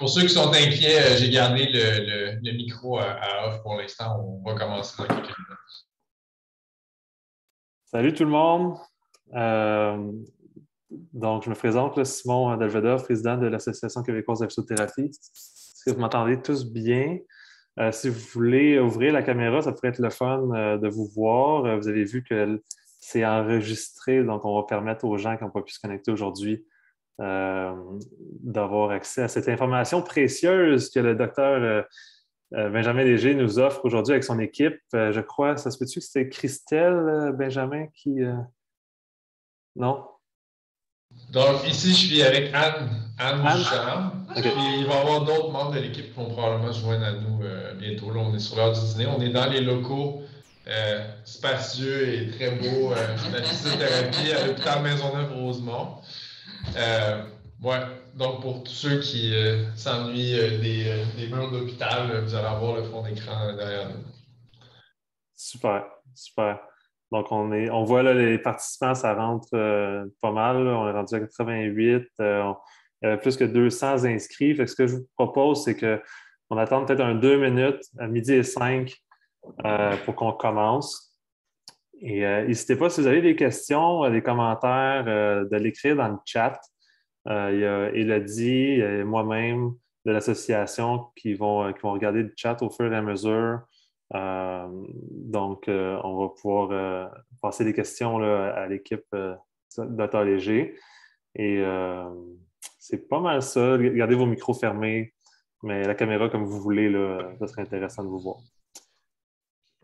Pour ceux qui sont inquiets, j'ai gardé le micro à off pour l'instant. On va commencer dans quelques minutes. Salut tout le monde. Donc, je me présente, là, Simon Delvedov, président de l'Association québécoise de physiothérapie. Est-ce que vous m'entendez tous bien? Si vous voulez ouvrir la caméra, ça pourrait être le fun de vous voir. Vous avez vu que c'est enregistré, donc on va permettre aux gens qui n'ont pas pu se connecter aujourd'hui d'avoir accès à cette information précieuse que le docteur Benjamin Léger nous offre aujourd'hui avec son équipe. Je crois, ça se peut-tu que c'était Christelle Benjamin qui... Non? Donc, ici, je suis avec Anne Ducharme. Okay. Puis, il va y avoir d'autres membres de l'équipe qui vont probablement se joindre à nous bientôt. Là, on est sur l'heure du dîner. On est dans les locaux spacieux et très beaux de la physiothérapie à l'hôpital Maisonneuve-Rosemont. Ouais. Donc, pour tous ceux qui s'ennuient des murs d'hôpital, vous allez avoir le fond d'écran derrière nous. Super, super. Donc, on voit là, les participants, ça rentre pas mal. Là. On est rendu à 88. Il y avait plus que 200 inscrits. Fait que ce que je vous propose, c'est qu'on attende peut-être 2 minutes, à 12h05, pour qu'on commence. Et n'hésitez pas, si vous avez des questions, des commentaires, de l'écrire dans le chat. Il y a Élodie et moi-même de l'association qui vont regarder le chat au fur et à mesure. Donc, on va pouvoir passer des questions là, à l'équipe Dr. Léger. Et c'est pas mal ça. Gardez vos micros fermés, mais la caméra comme vous voulez, là, ça serait intéressant de vous voir.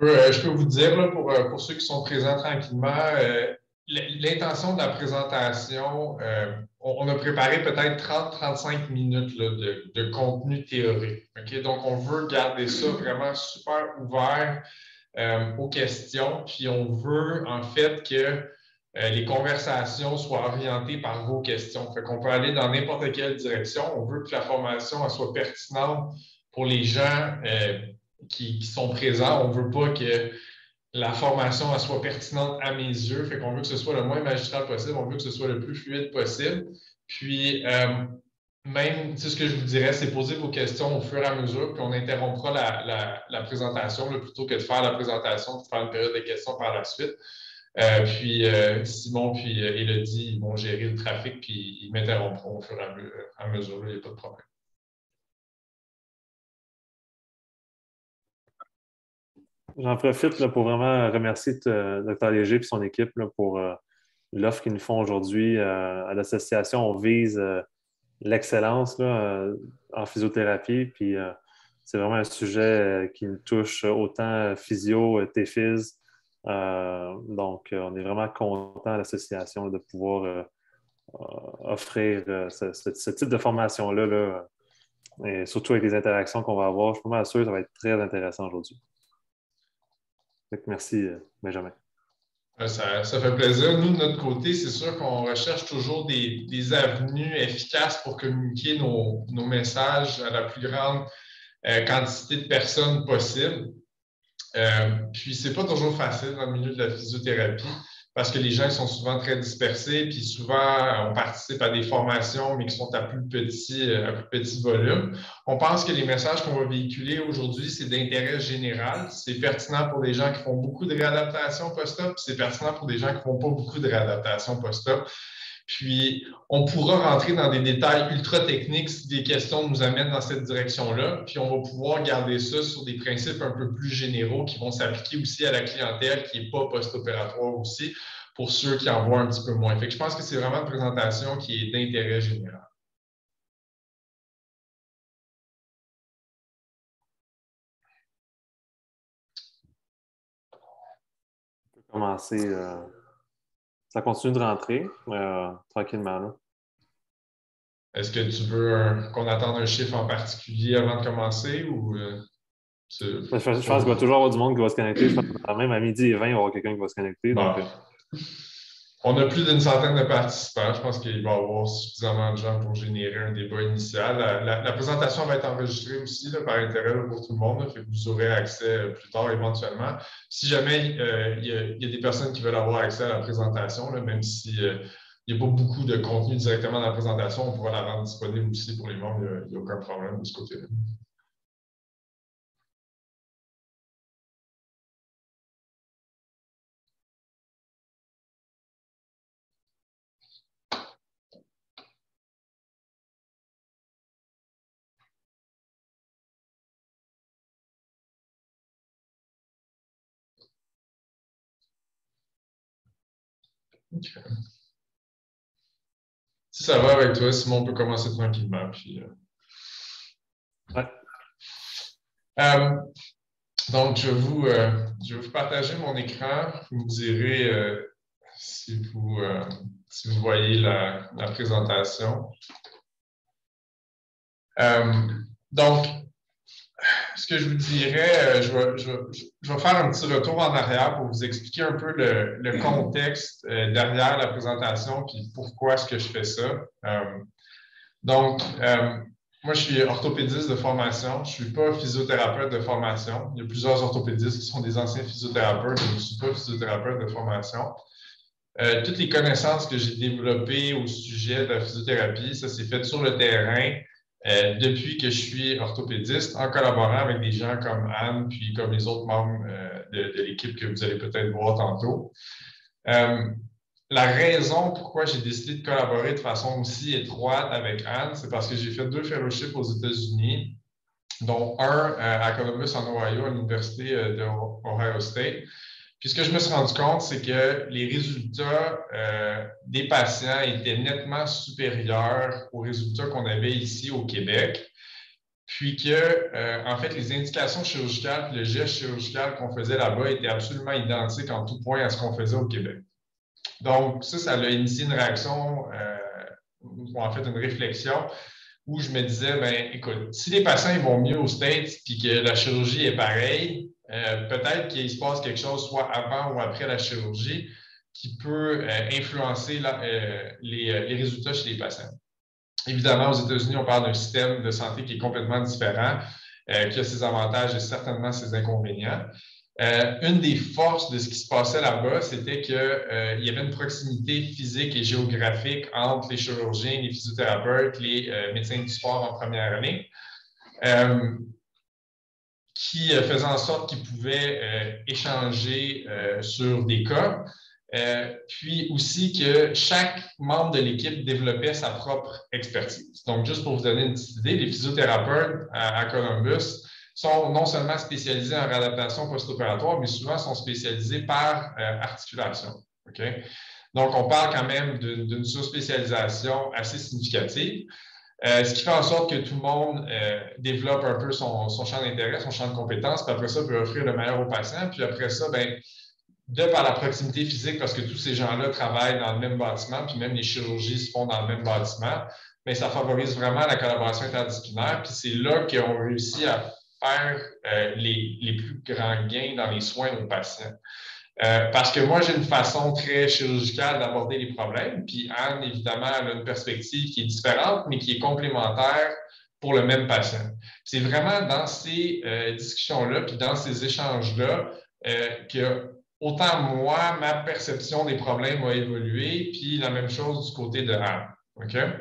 Je peux vous dire, là, pour ceux qui sont présents tranquillement, l'intention de la présentation, on a préparé peut-être 30-35 minutes là, de contenu théorique. Okay? Donc, on veut garder ça vraiment super ouvert aux questions, puis on veut en fait que les conversations soient orientées par vos questions. Fait qu'on peut aller dans n'importe quelle direction. On veut que la formation elle soit pertinente pour les gens qui sont présents. On ne veut pas que la formation elle soit pertinente à mes yeux. Fait qu'on veut que ce soit le moins magistral possible. On veut que ce soit le plus fluide possible. Puis, même, ce que je vous dirais, c'est poser vos questions au fur et à mesure, puis on interrompra la présentation là, plutôt que de faire la présentation, de faire une période de questions par la suite. Puis Simon puis Élodie, ils vont gérer le trafic, puis ils m'interrompront au fur et à mesure. Il n'y a pas de problème. J'en profite là, pour vraiment remercier Dr. Léger et son équipe là, pour l'offre qu'ils nous font aujourd'hui. À l'association, on vise l'excellence en physiothérapie. Puis c'est vraiment un sujet qui nous touche autant physio, TPhys. Donc, on est vraiment content à l'association de pouvoir offrir ce type de formation-là. Là, et surtout avec les interactions qu'on va avoir. Je suis vraiment sûr que ça va être très intéressant aujourd'hui. Merci, Benjamin. Ça fait plaisir. Nous, de notre côté, c'est sûr qu'on recherche toujours des avenues efficaces pour communiquer nos messages à la plus grande quantité de personnes possible. Puis, c'est pas toujours facile dans le milieu de la physiothérapie parce que les gens sont souvent très dispersés, puis souvent, on participe à des formations, mais qui sont à plus petit volume. On pense que les messages qu'on va véhiculer aujourd'hui, c'est d'intérêt général. C'est pertinent pour des gens qui font beaucoup de réadaptation post-op, puis c'est pertinent pour des gens qui ne font pas beaucoup de réadaptation post-op. Puis, on pourra rentrer dans des détails ultra techniques si des questions nous amènent dans cette direction-là. Puis, on va pouvoir garder ça sur des principes un peu plus généraux qui vont s'appliquer aussi à la clientèle qui n'est pas post-opératoire aussi, pour ceux qui en voient un petit peu moins. Fait que je pense que c'est vraiment une présentation qui est d'intérêt général. On peut commencer. Ça continue de rentrer tranquillement. Là. Est-ce que tu veux qu'on attende un chiffre en particulier avant de commencer ou je pense qu'il va toujours avoir du monde qui va se connecter. Je pense que même à 12h20, il va y avoir quelqu'un qui va se connecter. Bon. Donc, On a plus d'une centaine de participants. Je pense qu'il va y avoir suffisamment de gens pour générer un débat initial. La présentation va être enregistrée aussi là, par intérêt là, pour tout le monde. Là, fait que vous aurez accès plus tard éventuellement. Si jamais il y a des personnes qui veulent avoir accès à la présentation, là, même si il n'y a pas beaucoup de contenu directement dans la présentation. On pourra la rendre disponible aussi pour les membres. Il n'y a aucun problème de ce côté-là. Okay. Si ça va avec toi, Simon, on peut commencer tranquillement. Puis, Ouais. Donc, je vais vous partager mon écran. Vous me direz si vous voyez la présentation. Donc, ce que je vous dirais, je vais faire un petit retour en arrière pour vous expliquer un peu le contexte derrière la présentation puis pourquoi est-ce que je fais ça. Donc, moi, je suis orthopédiste de formation. Je ne suis pas physiothérapeute de formation. Il y a plusieurs orthopédistes qui sont des anciens physiothérapeutes. Je ne suis pas physiothérapeute de formation. Toutes les connaissances que j'ai développées au sujet de la physiothérapie, ça s'est fait sur le terrain depuis que je suis orthopédiste, en collaborant avec des gens comme Anne, puis comme les autres membres de l'équipe que vous allez peut-être voir tantôt. La raison pourquoi j'ai décidé de collaborer de façon aussi étroite avec Anne, c'est parce que j'ai fait 2 fellowships aux États-Unis, dont un à Columbus, en Ohio, à l'Université de Ohio State. Puis ce que je me suis rendu compte, c'est que les résultats des patients étaient nettement supérieurs aux résultats qu'on avait ici au Québec. Puis que, en fait, les indications chirurgicales et le geste chirurgical qu'on faisait là-bas étaient absolument identiques en tout point à ce qu'on faisait au Québec. Donc, ça a initié une réaction, ou en fait une réflexion, où je me disais, ben, écoute, si les patients ils vont mieux aux States puis que la chirurgie est pareille, peut-être qu'il se passe quelque chose soit avant ou après la chirurgie qui peut influencer les résultats chez les patients. Évidemment, aux États-Unis, on parle d'un système de santé qui est complètement différent, qui a ses avantages et certainement ses inconvénients. Une des forces de ce qui se passait là-bas, c'était qu'il y avait une proximité physique et géographique entre les chirurgiens, les physiothérapeutes, les médecins du sport en première année, qui faisait en sorte qu'ils pouvaient échanger sur des cas. Puis aussi que chaque membre de l'équipe développait sa propre expertise. Donc, juste pour vous donner une petite idée, les physiothérapeutes à Columbus sont non seulement spécialisés en réadaptation post-opératoire, mais souvent sont spécialisés par articulation. Okay? Donc, on parle quand même d'une sous-spécialisation assez significative. Ce qui fait en sorte que tout le monde développe un peu son champ d'intérêt, son champ de compétences, puis après ça, peut offrir le meilleur aux patients. Puis après ça, bien, de par la proximité physique, parce que tous ces gens-là travaillent dans le même bâtiment, puis même les chirurgies se font dans le même bâtiment, bien, ça favorise vraiment la collaboration interdisciplinaire. Puis c'est là qu'on réussit à faire les plus grands gains dans les soins aux patients. Parce que moi, j'ai une façon très chirurgicale d'aborder les problèmes, puis Anne, évidemment, elle a une perspective qui est différente, mais qui est complémentaire pour le même patient. C'est vraiment dans ces discussions-là, puis dans ces échanges-là, que autant moi, ma perception des problèmes a évolué, puis la même chose du côté de Anne. Okay?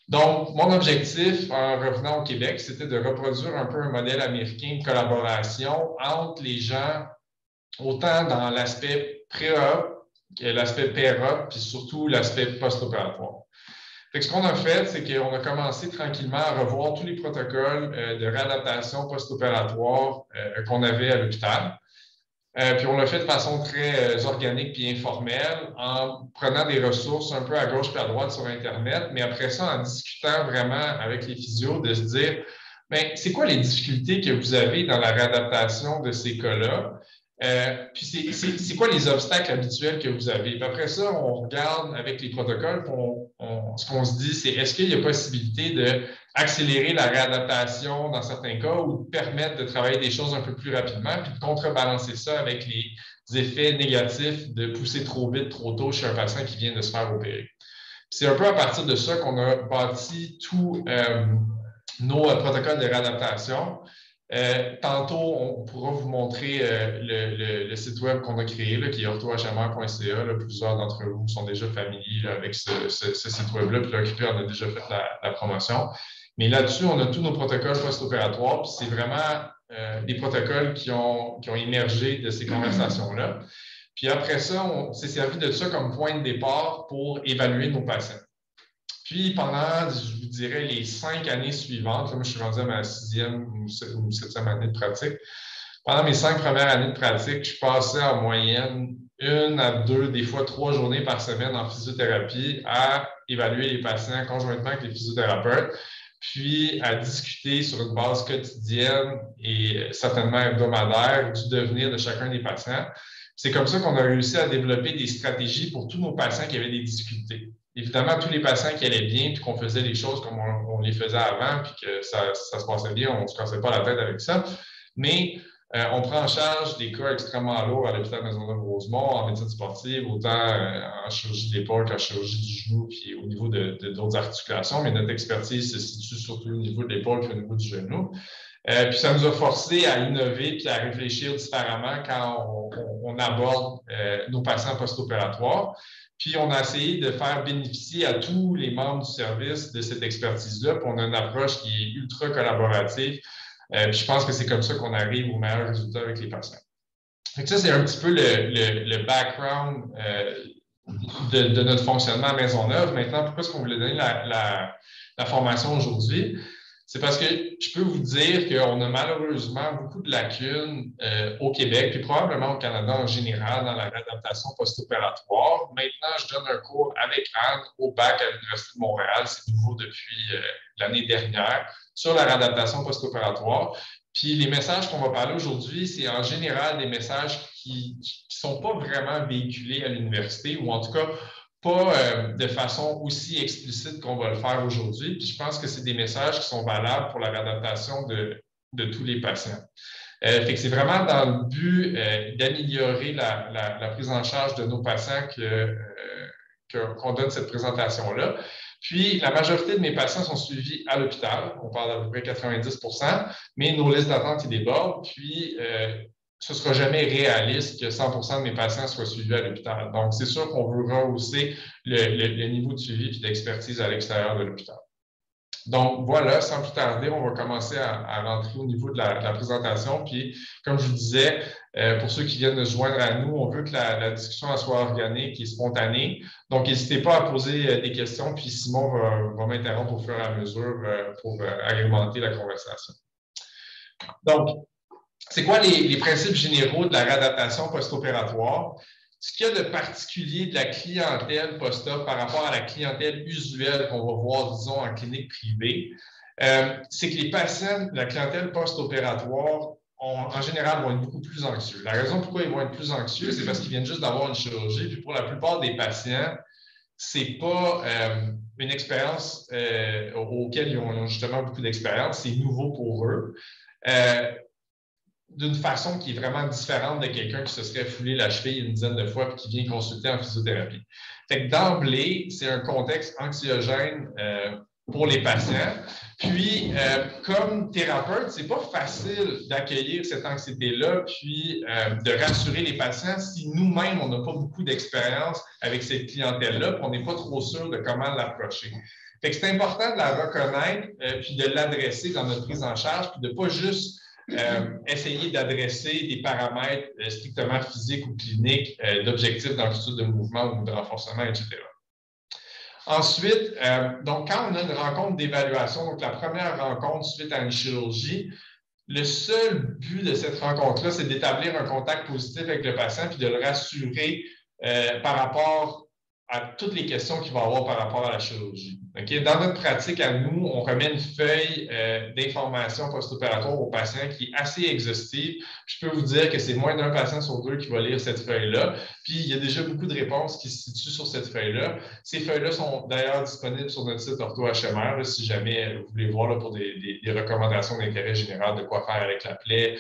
Donc, mon objectif en revenant au Québec, c'était de reproduire un peu un modèle américain de collaboration entre les gens, autant dans l'aspect pré-op que l'aspect pér-op, puis surtout l'aspect post-opératoire. Ce qu'on a fait, c'est qu'on a commencé tranquillement à revoir tous les protocoles de réadaptation post-opératoire qu'on avait à l'hôpital. Puis on l'a fait de façon très organique et informelle, en prenant des ressources un peu à gauche et à droite sur Internet, mais après ça, en discutant vraiment avec les physios, de se dire, bien, c'est quoi les difficultés que vous avez dans la réadaptation de ces cas-là? Puis c'est quoi les obstacles habituels que vous avez? Puis après ça, on regarde avec les protocoles, ce qu'on se dit, c'est est-ce qu'il y a possibilité d'accélérer la réadaptation dans certains cas ou de permettre de travailler des choses un peu plus rapidement, puis de contrebalancer ça avec les effets négatifs de pousser trop vite, trop tôt chez un patient qui vient de se faire opérer. C'est un peu à partir de ça qu'on a bâti tous nos protocoles de réadaptation. Tantôt, on pourra vous montrer le site web qu'on a créé, là, qui est orthohmr.ca. Plusieurs d'entre vous sont déjà familiers là, avec ce site web-là, puis l'Occupé en a déjà fait la promotion. Mais là-dessus, on a tous nos protocoles post-opératoires, puis c'est vraiment des protocoles qui ont émergé de ces conversations-là. Puis après ça, on s'est servi de ça comme point de départ pour évaluer nos patients. Puis pendant, je vous dirais, les 5 années suivantes, là, moi je suis rendu à ma 6e ou 7e année de pratique. Pendant mes 5 premières années de pratique, je passais en moyenne 1 à 2, des fois 3 journées par semaine en physiothérapie à évaluer les patients conjointement avec les physiothérapeutes, puis à discuter sur une base quotidienne et certainement hebdomadaire du devenir de chacun des patients. C'est comme ça qu'on a réussi à développer des stratégies pour tous nos patients qui avaient des difficultés. Évidemment, tous les patients qui allaient bien, puis qu'on faisait les choses comme on les faisait avant, puis que ça se passait bien, on ne se cassait pas la tête avec ça. Mais on prend en charge des cas extrêmement lourds à l'hôpital Maisonneuve-Rosemont, en médecine sportive, autant en chirurgie de l'épaule qu'en chirurgie du genou, puis au niveau d'autres articulations. Mais notre expertise se situe surtout au niveau de l'épaule et au niveau du genou. Puis ça nous a forcé à innover puis à réfléchir différemment quand on aborde nos patients post-opératoires. Puis on a essayé de faire bénéficier à tous les membres du service de cette expertise-là. Puis on a une approche qui est ultra collaborative. Puis je pense que c'est comme ça qu'on arrive aux meilleurs résultats avec les patients. Donc ça, c'est un petit peu le background de notre fonctionnement à Maisonneuve. Maintenant, pourquoi est-ce qu'on voulait donner la formation aujourd'hui? C'est parce que je peux vous dire qu'on a malheureusement beaucoup de lacunes au Québec, puis probablement au Canada en général, dans la réadaptation post-opératoire. Maintenant, je donne un cours avec Anne au bac à l'Université de Montréal, c'est nouveau depuis l'année dernière, sur la réadaptation post-opératoire. Puis les messages qu'on va parler aujourd'hui, c'est en général des messages qui ne sont pas vraiment véhiculés à l'université, ou en tout cas, pas de façon aussi explicite qu'on va le faire aujourd'hui. Puis je pense que c'est des messages qui sont valables pour la réadaptation de tous les patients. Fait que c'est vraiment dans le but d'améliorer la prise en charge de nos patients qu'on donne cette présentation-là. Puis, la majorité de mes patients sont suivis à l'hôpital. On parle d'à peu près 90 %, mais nos listes d'attente, ils débordent. Puis, ce ne sera jamais réaliste que 100 % de mes patients soient suivis à l'hôpital. Donc, c'est sûr qu'on veut rehausser le niveau de suivi et d'expertise à l'extérieur de l'hôpital. Donc, voilà, sans plus tarder, on va commencer à rentrer au niveau de la présentation. Puis, comme je vous disais, pour ceux qui viennent de se joindre à nous, on veut que la discussion soit organique et spontanée. Donc, n'hésitez pas à poser des questions, puis Simon va m'interrompre au fur et à mesure pour agrémenter la conversation. Donc, c'est quoi les principes généraux de la réadaptation post-opératoire? Ce qu'il y a de particulier de la clientèle post-op par rapport à la clientèle usuelle qu'on va voir, disons, en clinique privée, c'est que les patients de la clientèle post-opératoire, en général, vont être beaucoup plus anxieux. La raison pourquoi ils vont être plus anxieux, c'est parce qu'ils viennent juste d'avoir une chirurgie. Puis pour la plupart des patients, ce n'est pas une expérience auquel ils ont justement beaucoup d'expérience. C'est nouveau pour eux. D'une façon qui est vraiment différente de quelqu'un qui se serait foulé la cheville une dizaine de fois et qui vient consulter en physiothérapie. Fait que d'emblée, c'est un contexte anxiogène pour les patients. Puis, comme thérapeute, c'est pas facile d'accueillir cette anxiété-là puis de rassurer les patients si nous-mêmes, on n'a pas beaucoup d'expérience avec cette clientèle-là puis on n'est pas trop sûr de comment l'approcher. Fait que c'est important de la reconnaître puis de l'adresser dans notre prise en charge puis de ne pas juste essayer d'adresser des paramètres strictement physiques ou cliniques d'objectifs d'amplitude de mouvement ou de renforcement, etc. Ensuite, donc quand on a une rencontre d'évaluation, donc la première rencontre suite à une chirurgie, le seul but de cette rencontre-là, c'est d'établir un contact positif avec le patient puis de le rassurer par rapport à toutes les questions qu'il va avoir par rapport à la chirurgie. Okay? Dans notre pratique à nous, on remet une feuille d'information post-opératoire au patient qui est assez exhaustive. Je peux vous dire que c'est moins d'un patient sur deux qui va lire cette feuille-là. Puis, il y a déjà beaucoup de réponses qui se situent sur cette feuille-là. Ces feuilles-là sont d'ailleurs disponibles sur notre site OrthoHMR, là, si jamais vous voulez voir là, pour des recommandations d'intérêt général de quoi faire avec la plaie,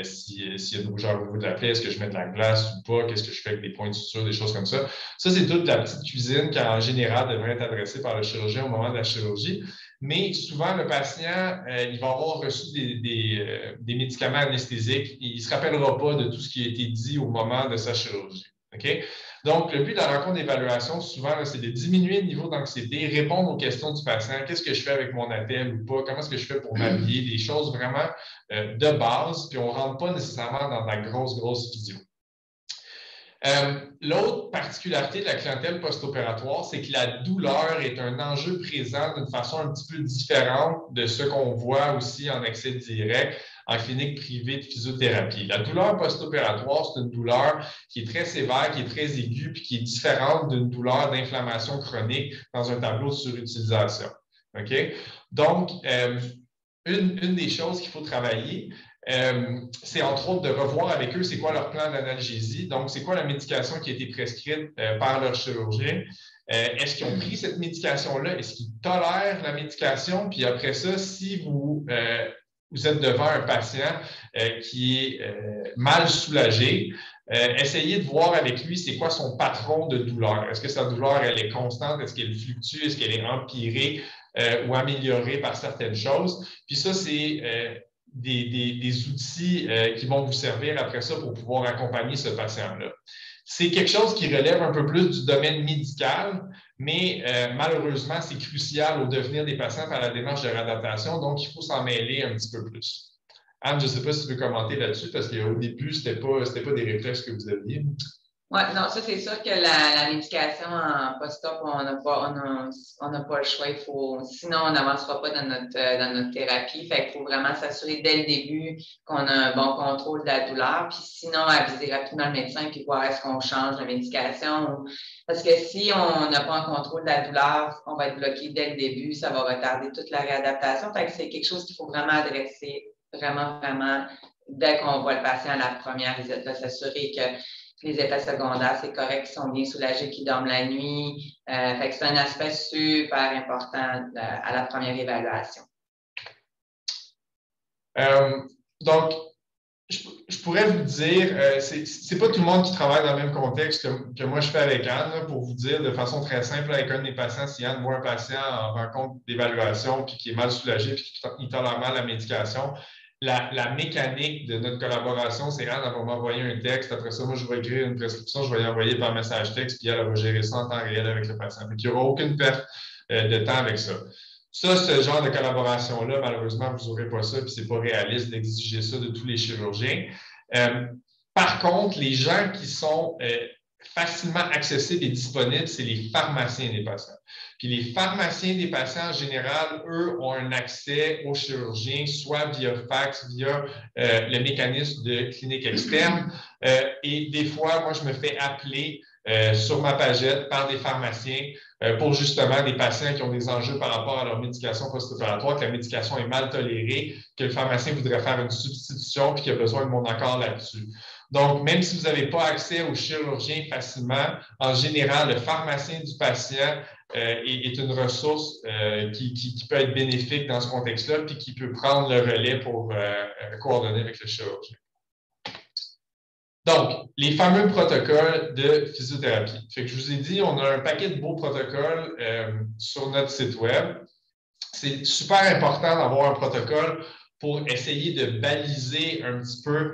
s'il y a une rougeur au niveau de la plaie, est-ce que je mets de la glace ou pas, qu'est-ce que je fais avec des points de suture, des choses comme ça. Ça, c'est toute la petite cuisine qui, en général, devrait être adressée par le chirurgien au moment de la chirurgie. mais souvent, le patient, il va avoir reçu des médicaments anesthésiques et il ne se rappellera pas de tout ce qui a été dit au moment de sa chirurgie. Okay? Donc, le but de la rencontre d'évaluation, souvent, c'est de diminuer le niveau d'anxiété, répondre aux questions du patient. Qu'est-ce que je fais avec mon attelle ou pas? Comment est-ce que je fais pour m'habiller? Des choses vraiment de base, puis on ne rentre pas nécessairement dans de la grosse physio. L'autre particularité de la clientèle post-opératoire, c'est que la douleur est un enjeu présent d'une façon un petit peu différente de ce qu'on voit aussi en accès direct en clinique privée de physiothérapie. La douleur post-opératoire, c'est une douleur qui est très sévère, qui est très aiguë, puis qui est différente d'une douleur d'inflammation chronique dans un tableau de surutilisation. Okay? Donc, une des choses qu'il faut travailler, c'est entre autres de revoir avec eux c'est quoi leur plan d'analgésie. Donc, c'est quoi la médication qui a été prescrite par leur chirurgien. Est-ce qu'ils ont pris cette médication-là? Est-ce qu'ils tolèrent la médication? Puis après ça, si vous êtes devant un patient qui est mal soulagé, essayez de voir avec lui c'est quoi son patron de douleur. Est-ce que sa douleur, elle est constante? Est-ce qu'elle fluctue? Est-ce qu'elle est empirée ou améliorée par certaines choses? Puis ça, c'est des outils qui vont vous servir après ça pour pouvoir accompagner ce patient-là. C'est quelque chose qui relève un peu plus du domaine médical, mais malheureusement, c'est crucial au devenir des patients par la démarche de réadaptation, donc il faut s'en mêler un petit peu plus. Anne, je ne sais pas si tu veux commenter là-dessus, parce qu'au début, ce n'était pas des réflexes que vous aviez. Oui, non, ça, c'est sûr que la médication en post-op, on n'a pas le choix. Sinon, on n'avancera pas dans notre thérapie. Fait qu'il faut vraiment s'assurer dès le début qu'on a un bon contrôle de la douleur. Puis sinon, aviser rapidement le médecin puis voir est-ce qu'on change de médication. Parce que si on n'a pas un contrôle de la douleur, on va être bloqué dès le début. Ça va retarder toute la réadaptation. Fait que c'est quelque chose qu'il faut vraiment adresser vraiment, dès qu'on voit le patient à la première visite, s'assurer que les effets secondaires, c'est correct, qu'ils sont bien soulagés, qu'ils dorment la nuit. Fait que c'est un aspect super important à la première évaluation. Donc, je pourrais vous dire, c'est pas tout le monde qui travaille dans le même contexte que moi je fais avec Anne, là, pour vous dire de façon très simple, avec un de mes patients, si Anne voit un patient en rencontre d'évaluation puis qui est mal soulagé puis qui tolère mal la médication, la mécanique de notre collaboration, c'est Anne, elle va m'envoyer un texte. Après ça, moi, je vais écrire une prescription, je vais y envoyer par message texte, puis elle va gérer ça en temps réel avec le patient. Donc, il n'y aura aucune perte de temps avec ça. Ça, ce genre de collaboration-là, malheureusement, vous n'aurez pas ça, puis ce n'est pas réaliste d'exiger ça de tous les chirurgiens. Par contre, les gens qui sont facilement accessibles et disponibles, c'est les pharmaciens des patients. Puis les pharmaciens des patients, en général, eux, ont un accès aux chirurgiens, soit via fax, via le mécanisme de clinique externe. Et des fois, moi, je me fais appeler sur ma pagette par des pharmaciens pour justement des patients qui ont des enjeux par rapport à leur médication post-opératoire, que la médication est mal tolérée, que le pharmacien voudrait faire une substitution puis qu'il a besoin de mon accord là-dessus. Donc, même si vous n'avez pas accès au chirurgien facilement, en général, le pharmacien du patient est une ressource qui peut être bénéfique dans ce contexte-là puis qui peut prendre le relais pour coordonner avec le chirurgien. Donc, les fameux protocoles de physiothérapie. Fait que je vous ai dit, on a un paquet de beaux protocoles sur notre site Web. C'est super important d'avoir un protocole pour essayer de baliser un petit peu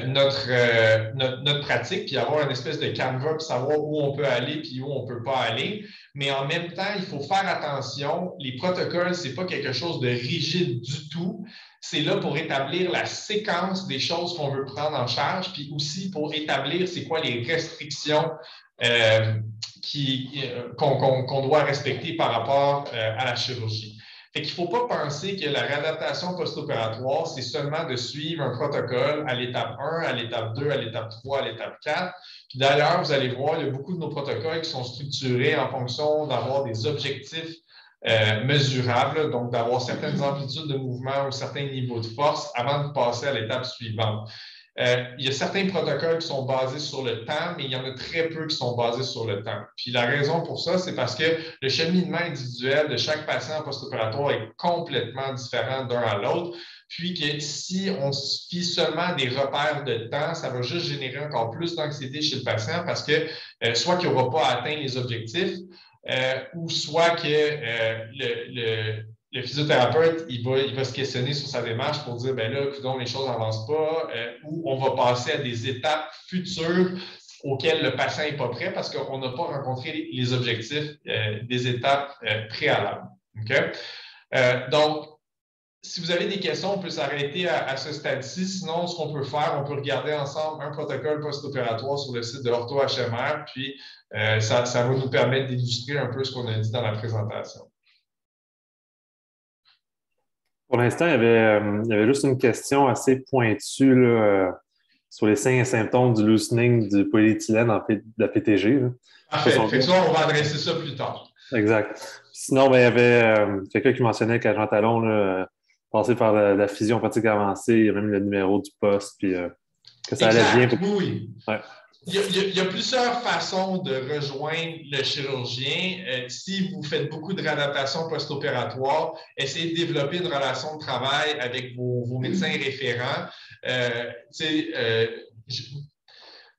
notre pratique, puis avoir une espèce de canevas pour savoir où on peut aller puis où on ne peut pas aller. Mais en même temps, il faut faire attention. Les protocoles, ce n'est pas quelque chose de rigide du tout. C'est là pour établir la séquence des choses qu'on veut prendre en charge, puis aussi pour établir c'est quoi les restrictions qu'on doit respecter par rapport à la chirurgie. Fait qu'il ne faut pas penser que la réadaptation post-opératoire, c'est seulement de suivre un protocole à l'étape 1, à l'étape 2, à l'étape 3, à l'étape 4. Puis d'ailleurs, vous allez voir, il y a beaucoup de nos protocoles qui sont structurés en fonction d'avoir des objectifs mesurables, donc d'avoir certaines amplitudes de mouvement ou certains niveaux de force avant de passer à l'étape suivante. Il y a certains protocoles qui sont basés sur le temps, mais il y en a très peu qui sont basés sur le temps. Puis la raison pour ça, c'est parce que le cheminement individuel de chaque patient post-opératoire est complètement différent d'un à l'autre. Puis que si on se fie seulement à des repères de temps, ça va juste générer encore plus d'anxiété chez le patient parce que soit qu'il n'aura pas atteint les objectifs, ou soit que le physiothérapeute, il va se questionner sur sa démarche pour dire, ben là, écoutons, les choses n'avancent pas, ou on va passer à des étapes futures auxquelles le patient n'est pas prêt parce qu'on n'a pas rencontré les objectifs des étapes préalables. Okay? Donc, si vous avez des questions, on peut s'arrêter à ce stade-ci. Sinon, ce qu'on peut faire, on peut regarder ensemble un protocole post-opératoire sur le site de OrthoHMR, puis ça va nous permettre d'illustrer un peu ce qu'on a dit dans la présentation. Pour l'instant, il y avait juste une question assez pointue là, sur les signes et symptômes du loosening du polyéthylène de la PTG. Là. Parfait. Fait que ça, on va adresser ça plus tard. Exact. Sinon, ben, il y avait quelqu'un qui mentionnait qu'Agent Talon, là, passé par la fusion pratique avancée, il y a même le numéro du poste, puis que ça allait bien. Oui. Ouais. Il y a plusieurs façons de rejoindre le chirurgien. Si vous faites beaucoup de réadaptation post-opératoire, essayez de développer une relation de travail avec vos médecins référents.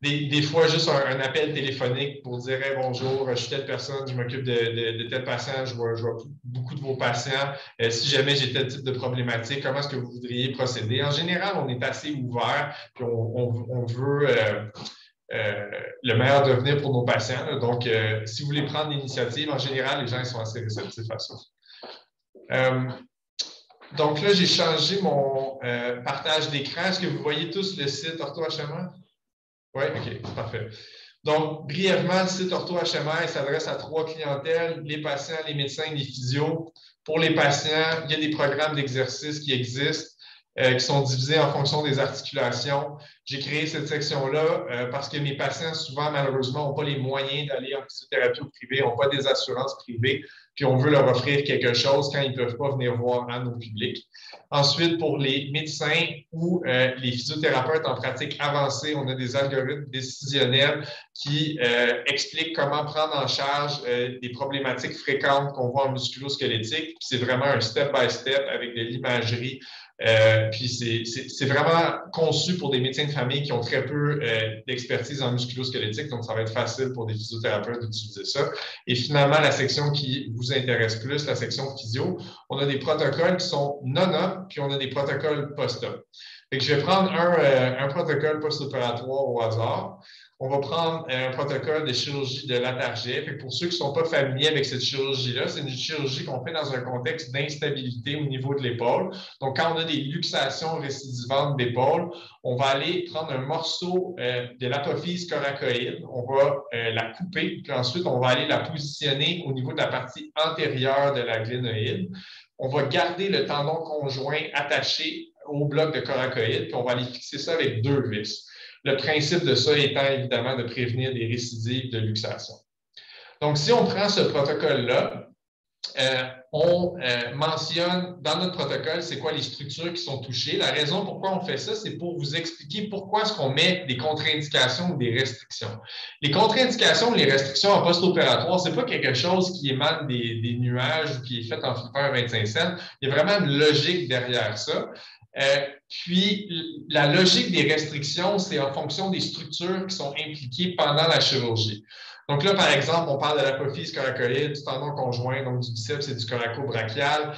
Des fois, juste un appel téléphonique pour dire hey, bonjour, je suis telle personne, je m'occupe de tel patient, je vois beaucoup de vos patients. Si jamais j'ai tel type de problématique, comment est-ce que vous voudriez procéder? En général, on est assez ouvert, puis on veut le meilleur devenir pour nos patients. Là. Donc, si vous voulez prendre l'initiative, en général, les gens ils sont assez réceptifs à ça. Donc là, j'ai changé mon partage d'écran. Est-ce que vous voyez tous le site OrthoHMR? Oui, OK, parfait. Donc, brièvement, le site OrthoHMR s'adresse à 3 clientèles, les patients, les médecins, les physios. Pour les patients, il y a des programmes d'exercice qui existent. Qui sont divisés en fonction des articulations. J'ai créé cette section-là parce que mes patients, souvent, malheureusement, n'ont pas les moyens d'aller en physiothérapie au privé, n'ont pas des assurances privées, puis on veut leur offrir quelque chose quand ils ne peuvent pas venir voir à nos publics. Ensuite, pour les médecins ou les physiothérapeutes en pratique avancée, on a des algorithmes décisionnels qui expliquent comment prendre en charge des problématiques fréquentes qu'on voit en musculo-squelettique. C'est vraiment un step-by-step avec de l'imagerie. Puis c'est vraiment conçu pour des médecins de famille qui ont très peu d'expertise en musculo-squelettique, donc ça va être facile pour des physiothérapeutes d'utiliser ça. Et finalement, la section qui vous intéresse plus, la section physio, on a des protocoles qui sont non-op, puis on a des protocoles post-op. Je vais prendre un protocole post-opératoire au hasard. On va prendre un protocole de chirurgie de l'atarjet. Pour ceux qui ne sont pas familiers avec cette chirurgie-là, c'est une chirurgie qu'on fait dans un contexte d'instabilité au niveau de l'épaule. Donc, quand on a des luxations récidivantes d'épaule, on va aller prendre un morceau de l'apophyse coracoïde, on va la couper, puis ensuite, on va aller la positionner au niveau de la partie antérieure de la glénoïde. On va garder le tendon conjoint attaché au bloc de coracoïde, puis on va aller fixer ça avec 2 vis. Le principe de ça étant évidemment de prévenir des récidives de luxation. Donc, si on prend ce protocole-là, on mentionne dans notre protocole c'est quoi les structures qui sont touchées. La raison pourquoi on fait ça, c'est pour vous expliquer pourquoi est-ce qu'on met des contre-indications ou des restrictions. Les contre-indications ou les restrictions en post-opératoire, ce n'est pas quelque chose qui émane des nuages ou qui est fait en flipper 25 cents. Il y a vraiment une logique derrière ça. Puis, la logique des restrictions, c'est en fonction des structures qui sont impliquées pendant la chirurgie. Donc là, par exemple, on parle de l'apophyse coracoïde, du tendon conjoint, donc du biceps et du coraco-brachial.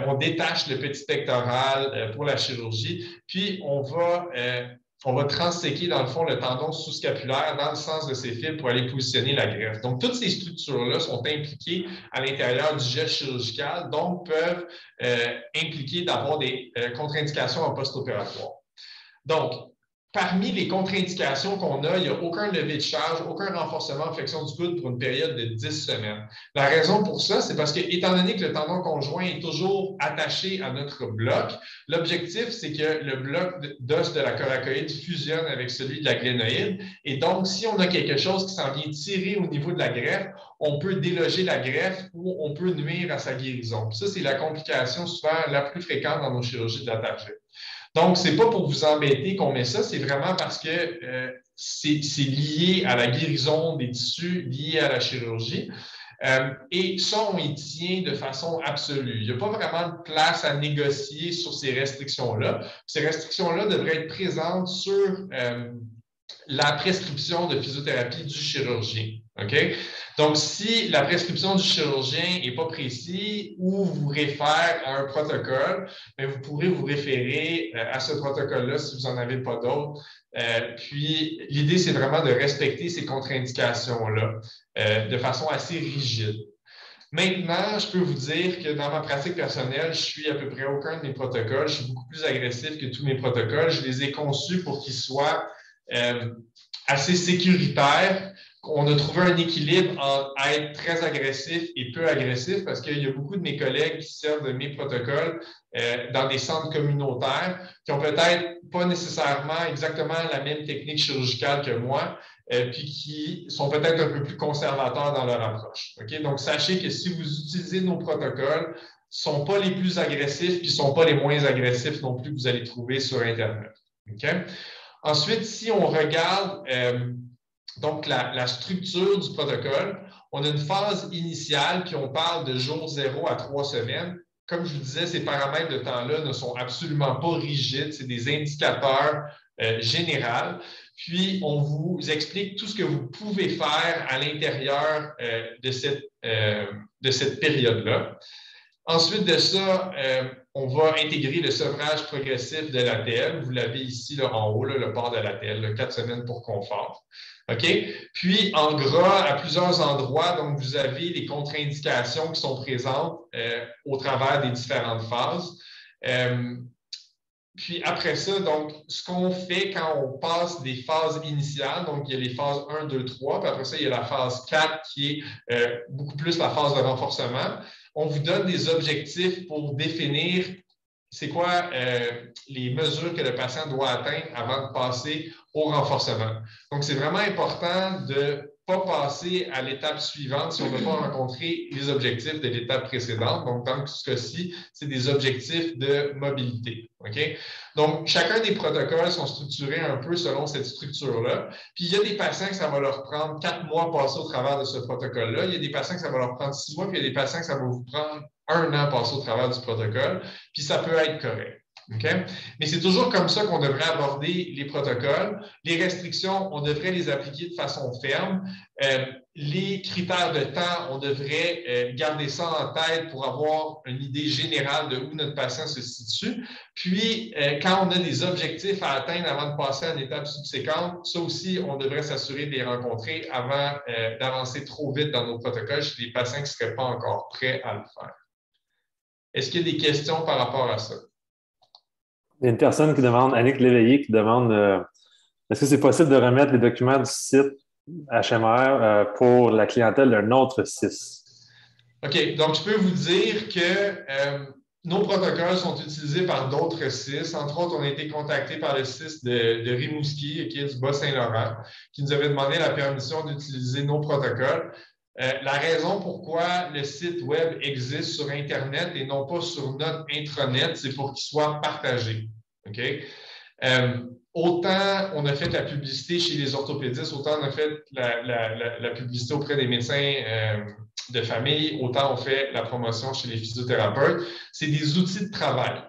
On détache le petit pectoral pour la chirurgie, puis on va transséquer, dans le fond, le tendon sous-scapulaire dans le sens de ses fils pour aller positionner la greffe. Donc, toutes ces structures-là sont impliquées à l'intérieur du geste chirurgical, donc peuvent impliquer d'avoir des contre-indications en post-opératoire. Donc, parmi les contre-indications qu'on a, il n'y a aucun levé de charge, aucun renforcement en flexion du coude pour une période de 10 semaines. La raison pour ça, c'est parce que, étant donné que le tendon conjoint est toujours attaché à notre bloc, l'objectif, c'est que le bloc d'os de la coracoïde fusionne avec celui de la glénoïde. Et donc, si on a quelque chose qui s'en vient tirer au niveau de la greffe, on peut déloger la greffe ou on peut nuire à sa guérison. Ça, c'est la complication souvent la plus fréquente dans nos chirurgies de l'atarjet. Donc, ce n'est pas pour vous embêter qu'on met ça, c'est vraiment parce que c'est lié à la guérison des tissus, lié à la chirurgie. Et ça, on y tient de façon absolue. Il n'y a pas vraiment de place à négocier sur ces restrictions-là. Ces restrictions-là devraient être présentes sur la prescription de physiothérapie du chirurgien. OK? Donc, si la prescription du chirurgien n'est pas précise ou vous réfère à un protocole, bien, vous pourrez vous référer à ce protocole-là si vous n'en avez pas d'autres. Puis, l'idée, c'est vraiment de respecter ces contre-indications-là de façon assez rigide. Maintenant, je peux vous dire que dans ma pratique personnelle, je suis à peu près aucun de mes protocoles. Je suis beaucoup plus agressif que tous mes protocoles. Je les ai conçus pour qu'ils soient assez sécuritaires. On a trouvé un équilibre entre être très agressif et peu agressif parce qu'il y a beaucoup de mes collègues qui servent de mes protocoles dans des centres communautaires qui n'ont peut-être pas nécessairement exactement la même technique chirurgicale que moi, puis qui sont peut-être un peu plus conservateurs dans leur approche. Okay? Donc, sachez que si vous utilisez nos protocoles, ne sont pas les plus agressifs, puis ne sont pas les moins agressifs non plus que vous allez trouver sur Internet. Okay? Ensuite, si on regarde donc la structure du protocole, on a une phase initiale, puis on parle de jour 0 à 3 semaines. Comme je vous disais, ces paramètres de temps-là ne sont absolument pas rigides, c'est des indicateurs généraux. Puis, on vous explique tout ce que vous pouvez faire à l'intérieur de cette période-là. Ensuite de ça, on va intégrer le sevrage progressif de l'ATL. Vous l'avez ici là, en haut, là, le port de l'ATL, 4 semaines pour confort. OK? Puis, en gras, à plusieurs endroits, donc vous avez les contre-indications qui sont présentes au travers des différentes phases. Puis après ça, donc, ce qu'on fait quand on passe des phases initiales, donc il y a les phases 1, 2, 3, puis après ça, il y a la phase 4 qui est beaucoup plus la phase de renforcement. On vous donne des objectifs pour définir c'est quoi les mesures que le patient doit atteindre avant de passer au renforcement. Donc, c'est vraiment important de ne pas passer à l'étape suivante si on ne veut pas rencontrer les objectifs de l'étape précédente. Donc, dans ce cas-ci, c'est des objectifs de mobilité. Okay? Donc, chacun des protocoles sont structurés un peu selon cette structure-là. Puis, il y a des patients que ça va leur prendre 4 mois à passer au travers de ce protocole-là. Il y a des patients que ça va leur prendre 6 mois, puis il y a des patients que ça va vous prendre 1 an à passer au travers du protocole, puis ça peut être correct. Okay? Mais c'est toujours comme ça qu'on devrait aborder les protocoles. Les restrictions, on devrait les appliquer de façon ferme. Les critères de temps, on devrait garder ça en tête pour avoir une idée générale de où notre patient se situe. Puis, quand on a des objectifs à atteindre avant de passer à une étape subséquente, ça aussi, on devrait s'assurer de les rencontrer avant d'avancer trop vite dans nos protocoles chez les patients qui ne seraient pas encore prêts à le faire. Est-ce qu'il y a des questions par rapport à ça? Il y a une personne qui demande, Annick Léveillé, qui demande est-ce que c'est possible de remettre les documents du site HMR pour la clientèle d'un autre CIS? OK. Donc, je peux vous dire que nos protocoles sont utilisés par d'autres CIS. Entre autres, on a été contacté par le CIS de Rimouski, qui est du Bas-Saint-Laurent, qui nous avait demandé la permission d'utiliser nos protocoles. La raison pourquoi le site Web existe sur Internet et non pas sur notre intranet, c'est pour qu'il soit partagé. Okay? Autant on a fait la publicité chez les orthopédistes, autant on a fait la publicité auprès des médecins de famille, autant on fait la promotion chez les physiothérapeutes. C'est des outils de travail.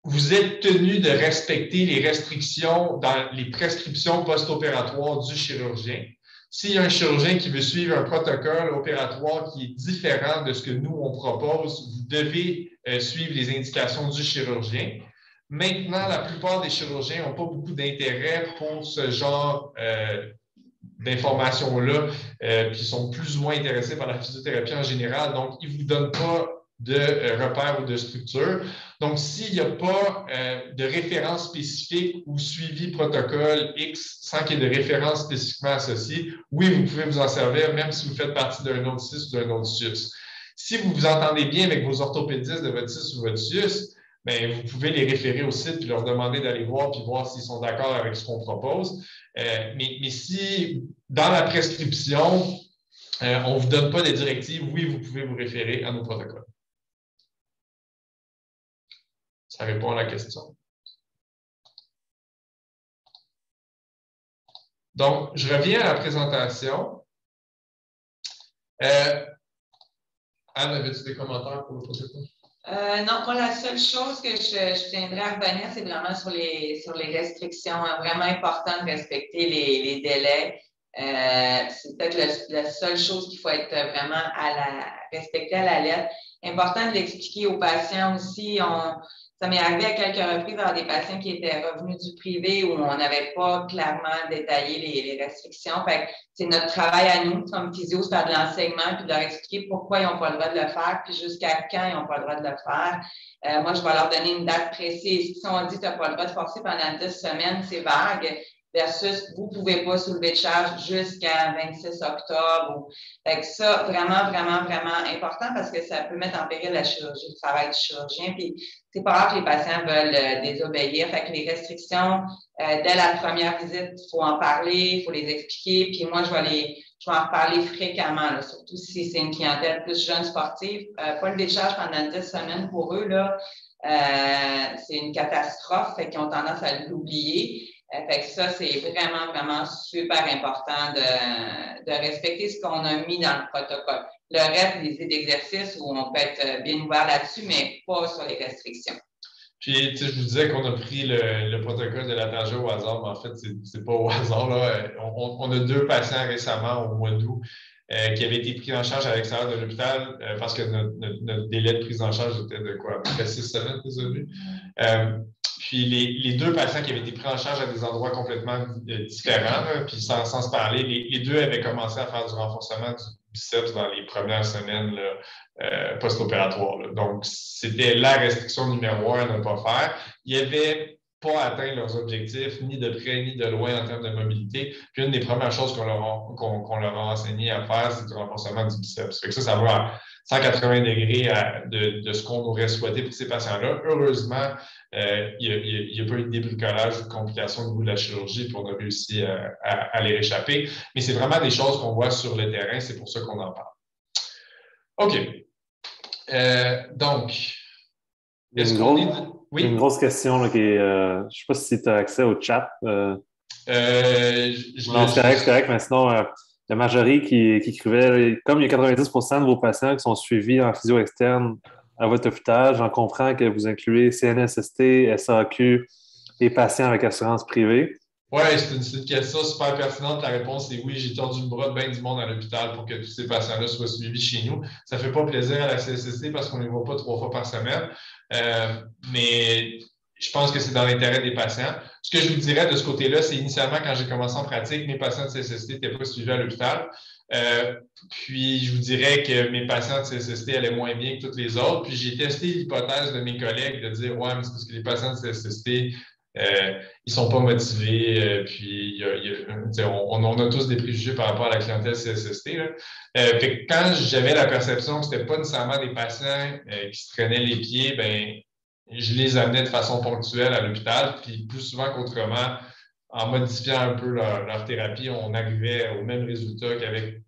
Vous êtes tenu de respecter les restrictions dans les prescriptions post-opératoires du chirurgien. S'il y a un chirurgien qui veut suivre un protocole opératoire qui est différent de ce que nous, on propose, vous devez suivre les indications du chirurgien. Maintenant, la plupart des chirurgiens n'ont pas beaucoup d'intérêt pour ce genre d'informations-là, puis sont plus ou moins intéressés par la physiothérapie en général. Donc, ils ne vous donnent pas de repères ou de structure. Donc, s'il n'y a pas de référence spécifique ou suivi protocole X sans qu'il y ait de référence spécifiquement associée, oui, vous pouvez vous en servir, même si vous faites partie d'un autre CIS ou d'un autre CIUS. Si vous vous entendez bien avec vos orthopédistes de votre CIS ou votre CIUS, bien, vous pouvez les référer au site et leur demander d'aller voir puis voir s'ils sont d'accord avec ce qu'on propose. Mais si, dans la prescription, on ne vous donne pas de directives, oui, vous pouvez vous référer à nos protocoles. Ça répond à la question. Donc, je reviens à la présentation. Anne, avais-tu des commentaires pour le protocole? Non, moi, la seule chose que je tiendrais à revenir, c'est vraiment sur les restrictions. Vraiment important de respecter les délais. C'est peut-être la seule chose qu'il faut être vraiment respecter à la lettre. Important de l'expliquer aux patients aussi. Ça m'est arrivé à quelques reprises d'avoir des patients qui étaient revenus du privé où on n'avait pas clairement détaillé les restrictions. Fait que c'est notre travail à nous, comme physio, c'est faire de l'enseignement puis de leur expliquer pourquoi ils n'ont pas le droit de le faire puis jusqu'à quand ils n'ont pas le droit de le faire. Moi, je vais leur donner une date précise. Si on dit que tu n'as pas le droit de forcer pendant 10 semaines, c'est vague. Versus, vous ne pouvez pas soulever de charge jusqu'à 26 octobre. Fait que ça, vraiment, vraiment, vraiment important parce que ça peut mettre en péril la chirurgie, le travail du chirurgien. Puis, c'est pas rare que les patients veulent désobéir. Fait que les restrictions, dès la première visite, il faut en parler, il faut les expliquer. Puis moi, je vais en reparler fréquemment, là, surtout si c'est une clientèle plus jeune sportive. Pas lever de charge pendant 10 semaines pour eux, là, c'est une catastrophe. Fait qu'ils ont tendance à l'oublier. Fait que ça, c'est vraiment, vraiment super important de respecter ce qu'on a mis dans le protocole. Le reste, des idées d'exercice où on peut être bien ouvert là-dessus, mais pas sur les restrictions. Puis, tu sais, je vous disais qu'on a pris le protocole de la targée au hasard, mais en fait, c'est pas au hasard, là. On a 2 patients récemment au mois d'août qui avaient été pris en charge à l'extérieur de l'hôpital parce que notre délai de prise en charge était de quoi? À peu près 6 semaines, désolé. Puis les 2 patients qui avaient été pris en charge à des endroits complètement différents, là, puis sans se parler, les 2 avaient commencé à faire du renforcement du biceps dans les premières semaines post-opératoires. Donc, c'était la restriction numéro 1 à ne pas faire. Ils n'avaient pas atteint leurs objectifs, ni de près, ni de loin en termes de mobilité. Puis une des premières choses qu'on leur a enseigné à faire, c'est du renforcement du biceps. Fait que ça va à 180 degrés de ce qu'on aurait souhaité pour ces patients-là. Heureusement, il n'y a pas eu de débricolage ou de complications au niveau de la chirurgie, puis on a réussi à les réchapper. Mais c'est vraiment des choses qu'on voit sur le terrain, c'est pour ça qu'on en parle. OK. Donc, est-ce qu'on est... Oui? Une grosse question là, qui est, je ne sais pas si tu as accès au chat. Non, c'est correct, mais sinon, il y a Marjorie qui écrivait, comme il y a 90% de vos patients qui sont suivis en physio externe à votre hôpital, j'en comprends que vous incluez CNSST, SAQ et patients avec assurance privée. Oui, c'est une question super pertinente. La réponse est oui, j'ai tordu le bras de bien du monde à l'hôpital pour que tous ces patients-là soient suivis chez nous. Ça ne fait pas plaisir à la CSST parce qu'on ne les voit pas 3 fois par semaine, mais je pense que c'est dans l'intérêt des patients. Ce que je vous dirais de ce côté-là, c'est initialement, quand j'ai commencé en pratique, mes patients de CSST n'étaient pas suivis à l'hôpital. Puis, je vous dirais que mes patients de CSST allaient moins bien que toutes les autres. Puis, j'ai testé l'hypothèse de mes collègues de dire « Ouais, mais c'est parce que les patients de CSST… ils sont pas motivés, puis on a tous des préjugés par rapport à la clientèle CSST. Fait que quand j'avais la perception que c'était pas nécessairement des patients qui se traînaient les pieds, ben je les amenais de façon ponctuelle à l'hôpital, puis plus souvent qu'autrement, en modifiant un peu leur thérapie, on arrivait au même résultat qu'avec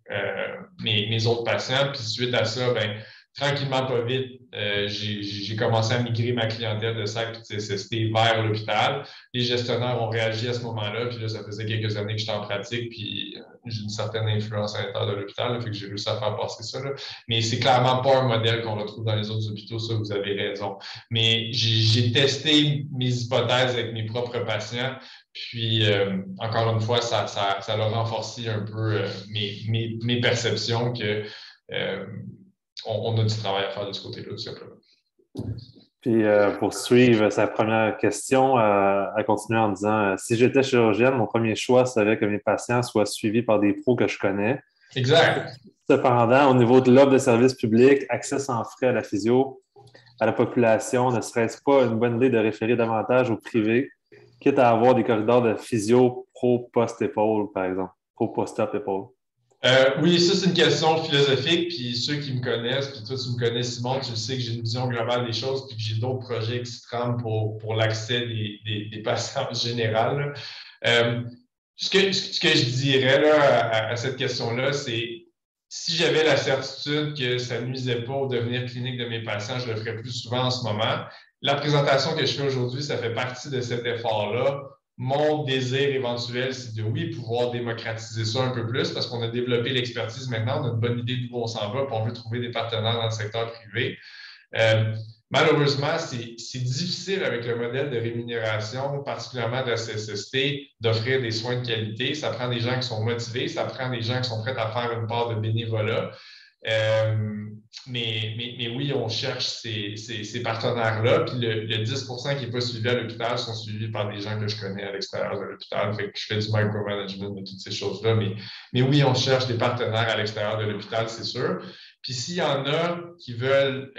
mes autres patients. Puis suite à ça, ben tranquillement, pas vite, j'ai commencé à migrer ma clientèle de SAC et de CSST vers l'hôpital. Les gestionnaires ont réagi à ce moment-là, puis là, ça faisait quelques années que j'étais en pratique, puis j'ai une certaine influence à l'intérieur de l'hôpital, là, fait que j'ai réussi à faire passer ça. Là. Mais c'est clairement pas un modèle qu'on retrouve dans les autres hôpitaux, ça, vous avez raison. Mais j'ai testé mes hypothèses avec mes propres patients, puis encore une fois, ça a renforcé un peu mes perceptions que on a du travail à faire de ce côté-là, tout simplement. Puis, pour suivre sa première question, à continuer en disant si j'étais chirurgienne, mon premier choix serait que mes patients soient suivis par des pros que je connais. Exact. Cependant, au niveau de l'offre de services publics, accès sans frais à la physio, à la population, ne serait-ce pas une bonne idée de référer davantage au privé, quitte à avoir des corridors de physio pro-post-épaule, par exemple, pro-post-op épaule? Oui, ça, c'est une question philosophique. Puis ceux qui me connaissent, puis toi, tu me connais, Simon, tu sais que j'ai une vision globale des choses, puis que j'ai d'autres projets qui se trament pour l'accès des patients en général. Ce que je dirais là, à cette question-là, c'est si j'avais la certitude que ça ne nuisait pas au devenir clinique de mes patients, je le ferais plus souvent en ce moment. La présentation que je fais aujourd'hui, ça fait partie de cet effort-là. Mon désir éventuel, c'est de, oui, pouvoir démocratiser ça un peu plus parce qu'on a développé l'expertise maintenant, on a une bonne idée d'où on s'en va, puis on veut trouver des partenaires dans le secteur privé. malheureusement, c'est difficile avec le modèle de rémunération, particulièrement de la CSST, d'offrir des soins de qualité. Ça prend des gens qui sont motivés, ça prend des gens qui sont prêts à faire une part de bénévolat. Mais oui, on cherche ces partenaires-là. Puis le 10 qui n'est pas suivi à l'hôpital sont suivis par des gens que je connais à l'extérieur de l'hôpital. Fait que je fais du micromanagement de toutes ces choses-là. Mais oui, on cherche des partenaires à l'extérieur de l'hôpital, c'est sûr. Puis s'il y en a qui veulent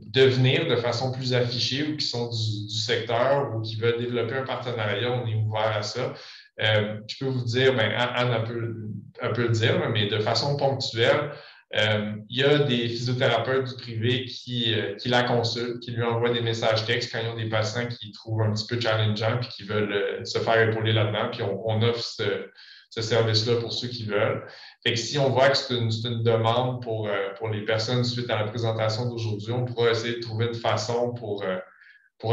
devenir de façon plus affichée ou qui sont du secteur ou qui veulent développer un partenariat, on est ouvert à ça. Je peux vous dire, Anne un peu le dire, mais de façon ponctuelle, il y a des physiothérapeutes du privé qui la consultent, qui lui envoient des messages textes quand ils ont des patients qui trouvent un petit peu challengeant et qui veulent se faire épauler là-dedans. Puis on offre ce service-là pour ceux qui veulent. Fait que si on voit que c'est une demande pour les personnes suite à la présentation d'aujourd'hui, on pourra essayer de trouver une façon pour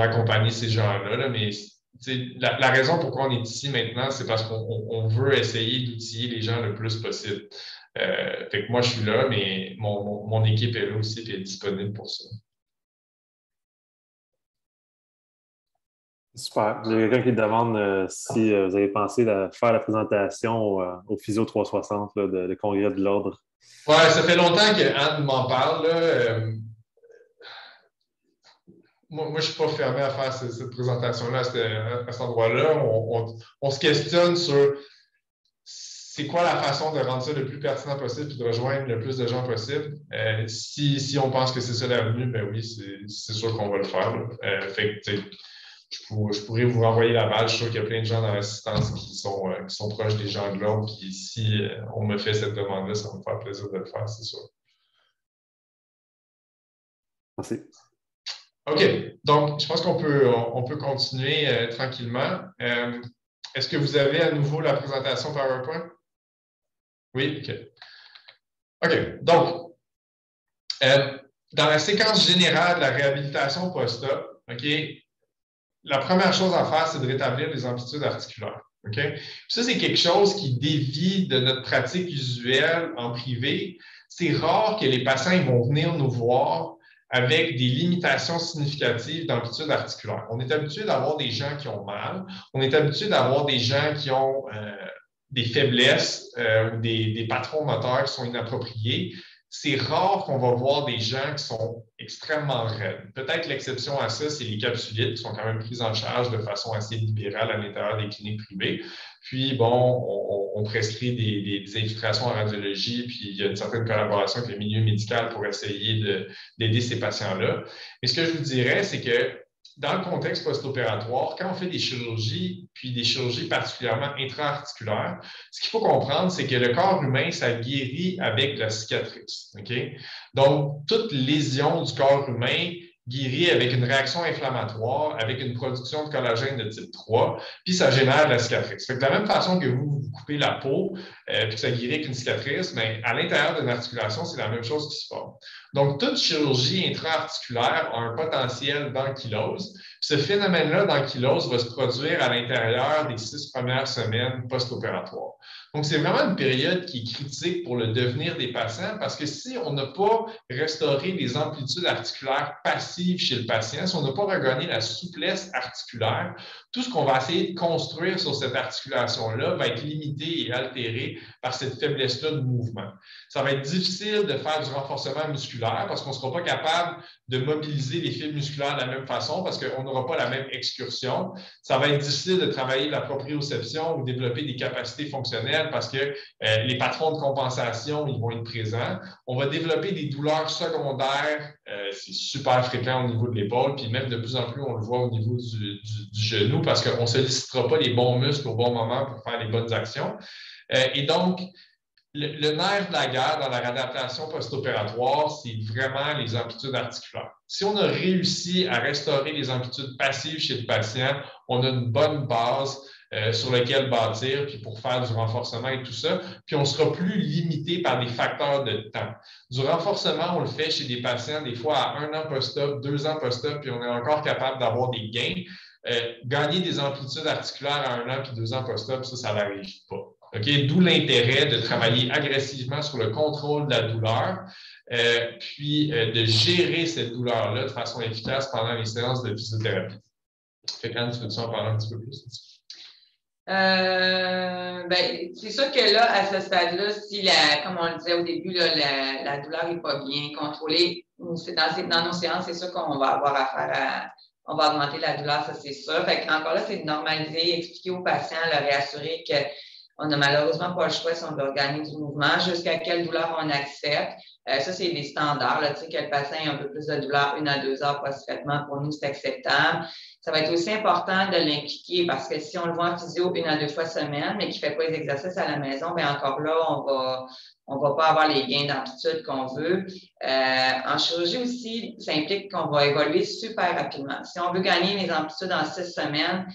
accompagner ces gens-là. Là. Mais la raison pourquoi on est ici maintenant, c'est parce qu'on veut essayer d'outiller les gens le plus possible. Fait que moi, je suis là, mais mon équipe est là aussi et est disponible pour ça. Super. Il y a quelqu'un qui demande si vous avez pensé faire la présentation au Physio 360 là, le congrès de l'Ordre. Oui, ça fait longtemps que Anne m'en parle. Là. Moi, je ne suis pas fermé à faire cette présentation-là à cet endroit-là. On se questionne sur c'est quoi la façon de rendre ça le plus pertinent possible et de rejoindre le plus de gens possible. Si on pense que c'est ça l'avenue, ben oui, c'est sûr qu'on va le faire. Fait que, je pourrais vous renvoyer la balle. Je suis sûr qu'il y a plein de gens dans l'assistance qui sont proches des gens de l'ordre. Puis si on me fait cette demande-là, ça va me faire plaisir de le faire, c'est sûr. Merci. OK. Donc, je pense qu'on peut continuer tranquillement. Est-ce que vous avez à nouveau la présentation PowerPoint? Oui? OK. OK. Donc, dans la séquence générale de la réhabilitation post-op, OK, la première chose à faire, c'est de rétablir les amplitudes articulaires. Okay? Ça, c'est quelque chose qui dévie de notre pratique usuelle en privé. C'est rare que les patients ils vont venir nous voir avec des limitations significatives d'amplitude articulaire. On est habitué d'avoir des gens qui ont mal. On est habitué d'avoir des gens qui ont des faiblesses ou des patrons moteurs qui sont inappropriés. C'est rare qu'on va voir des gens qui sont extrêmement raides. Peut-être l'exception à ça, c'est les capsulites qui sont quand même prises en charge de façon assez libérale à l'intérieur des cliniques privées. Puis, bon, on prescrit des infiltrations en radiologie, puis il y a une certaine collaboration avec le milieu médical pour essayer d'aider ces patients-là. Mais ce que je vous dirais, c'est que dans le contexte post-opératoire, quand on fait des chirurgies, puis des chirurgies particulièrement intra-articulaires, ce qu'il faut comprendre, c'est que le corps humain, ça guérit avec la cicatrice. Okay? Donc, toute lésion du corps humain guérit avec une réaction inflammatoire, avec une production de collagène de type 3, puis ça génère de la cicatrice. Fait que de la même façon que vous coupez la peau, puis que ça guérit avec une cicatrice, mais à l'intérieur d'une articulation, c'est la même chose qui se forme. Donc, toute chirurgie intra-articulaire a un potentiel d'ankylose. Ce phénomène-là d'ankylose va se produire à l'intérieur des 6 premières semaines post-opératoires. Donc, c'est vraiment une période qui est critique pour le devenir des patients parce que si on n'a pas restauré les amplitudes articulaires passives chez le patient, si on n'a pas regagné la souplesse articulaire, tout ce qu'on va essayer de construire sur cette articulation-là va être limité et altéré par cette faiblesse-là de mouvement. Ça va être difficile de faire du renforcement musculaire parce qu'on ne sera pas capable de mobiliser les fibres musculaires de la même façon parce qu'on n'aura pas la même excursion. Ça va être difficile de travailler la proprioception ou développer des capacités fonctionnelles parce que les patrons de compensation, ils vont être présents. On va développer des douleurs secondaires. C'est super fréquent au niveau de l'épaule, puis même de plus en plus, on le voit au niveau du genou parce qu'on ne sollicitera pas les bons muscles au bon moment pour faire les bonnes actions. Et donc, le nerf de la guerre dans la réadaptation post-opératoire, c'est vraiment les amplitudes articulaires. Si on a réussi à restaurer les amplitudes passives chez le patient, on a une bonne base sur laquelle bâtir puis pour faire du renforcement et tout ça, puis on sera plus limité par des facteurs de temps. Du renforcement, on le fait chez des patients des fois à 1 an post-op, 2 ans post-op, puis on est encore capable d'avoir des gains. Gagner des amplitudes articulaires à 1 an puis 2 ans post-op, ça n'arrive pas. Okay? D'où l'intérêt de travailler agressivement sur le contrôle de la douleur puis de gérer cette douleur-là de façon efficace pendant les séances de physiothérapie. Fait qu'Anne, tu veux en parler un petit peu plus? C'est sûr que là, à ce stade-là, si comme on le disait au début, là, la douleur n'est pas bien contrôlée, dans nos séances, c'est sûr qu'on va avoir affaire on va augmenter la douleur, ça c'est sûr. Fait qu'encore là, c'est de normaliser, expliquer aux patients, leur réassurer qu'on n'a malheureusement pas le choix si on veut gagner du mouvement, jusqu'à quelle douleur on accepte. Ça, c'est des standards. Là, tu sais, que le patient ait un peu plus de douleur 1 à 2 heures post-traitement, pour nous, c'est acceptable. Ça va être aussi important de l'impliquer parce que si on le voit en physio 1 à 2 fois semaine, mais qu'il ne fait pas les exercices à la maison, bien encore là, on va pas avoir les gains d'amplitude qu'on veut. En chirurgie aussi, ça implique qu'on va évoluer super rapidement. Si on veut gagner les amplitudes en 6 semaines,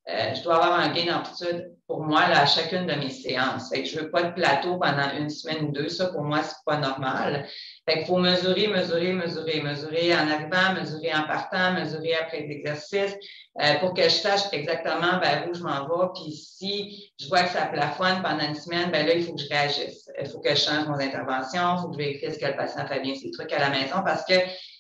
je dois avoir un gain d'amplitude pour moi là, à chacune de mes séances. Fait que je ne veux pas de plateau pendant 1 semaine ou 2. Ça, pour moi, c'est pas normal. Fait qu'il faut mesurer en arrivant, mesurer en partant, mesurer après l'exercice pour que je sache exactement où je m'en vais. Puis si je vois que ça plafonne pendant 1 semaine, là, il faut que je réagisse. Il faut que je change mon intervention, il faut que je vérifie est-ce que le patient fait bien ses trucs à la maison parce que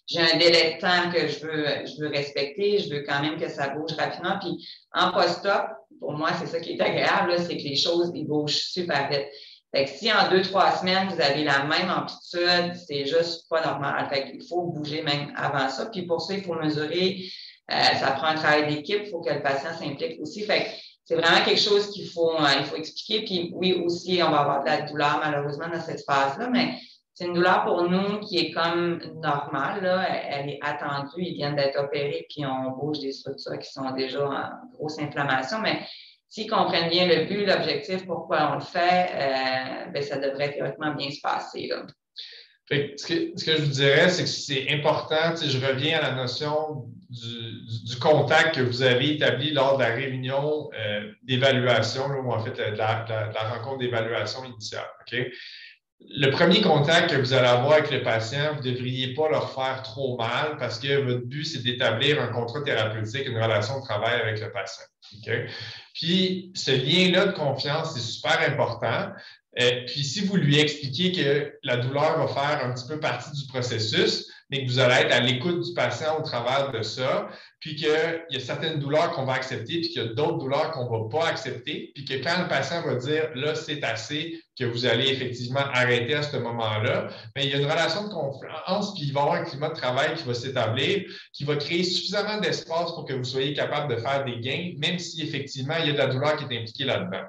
j'ai un délai de temps que je veux respecter. Je veux quand même que ça bouge rapidement. Puis en post-op, pour moi, c'est ça qui est agréable, c'est que les choses, ils bougent super vite. Fait que si en 2-3 semaines, vous avez la même amplitude, c'est juste pas normal. Fait qu'il faut bouger même avant ça. Puis pour ça, il faut mesurer. Ça prend un travail d'équipe. Il faut que le patient s'implique aussi. Fait que c'est vraiment quelque chose qu'il faut expliquer. Puis oui, aussi, on va avoir de la douleur, malheureusement, dans cette phase-là, mais c'est une douleur pour nous qui est comme normale. Là. Elle est attendue. Ils viennent d'être opérés, puis on bouge des structures qui sont déjà en grosse inflammation. Mais s'ils comprennent bien le but, l'objectif, pourquoi on le fait, ça devrait théoriquement bien se passer. Là. Fait que ce que je vous dirais, c'est que c'est important. Je reviens à la notion du contact que vous avez établi lors de la réunion d'évaluation, ou en fait de la rencontre d'évaluation initiale. Okay? Le premier contact que vous allez avoir avec le patient, vous ne devriez pas leur faire trop mal parce que votre but, c'est d'établir un contrat thérapeutique, une relation de travail avec le patient. Okay? Puis, ce lien-là de confiance, c'est super important. Puis, si vous lui expliquez que la douleur va faire un petit peu partie du processus, mais que vous allez être à l'écoute du patient au travers de ça, puis qu'il y a certaines douleurs qu'on va accepter, puis qu'il y a d'autres douleurs qu'on ne va pas accepter, puis que quand le patient va dire « là, c'est assez », que vous allez effectivement arrêter à ce moment-là, bien, il y a une relation de confiance, puis il va y avoir un climat de travail qui va s'établir, qui va créer suffisamment d'espace pour que vous soyez capable de faire des gains, même si effectivement, il y a de la douleur qui est impliquée là-dedans.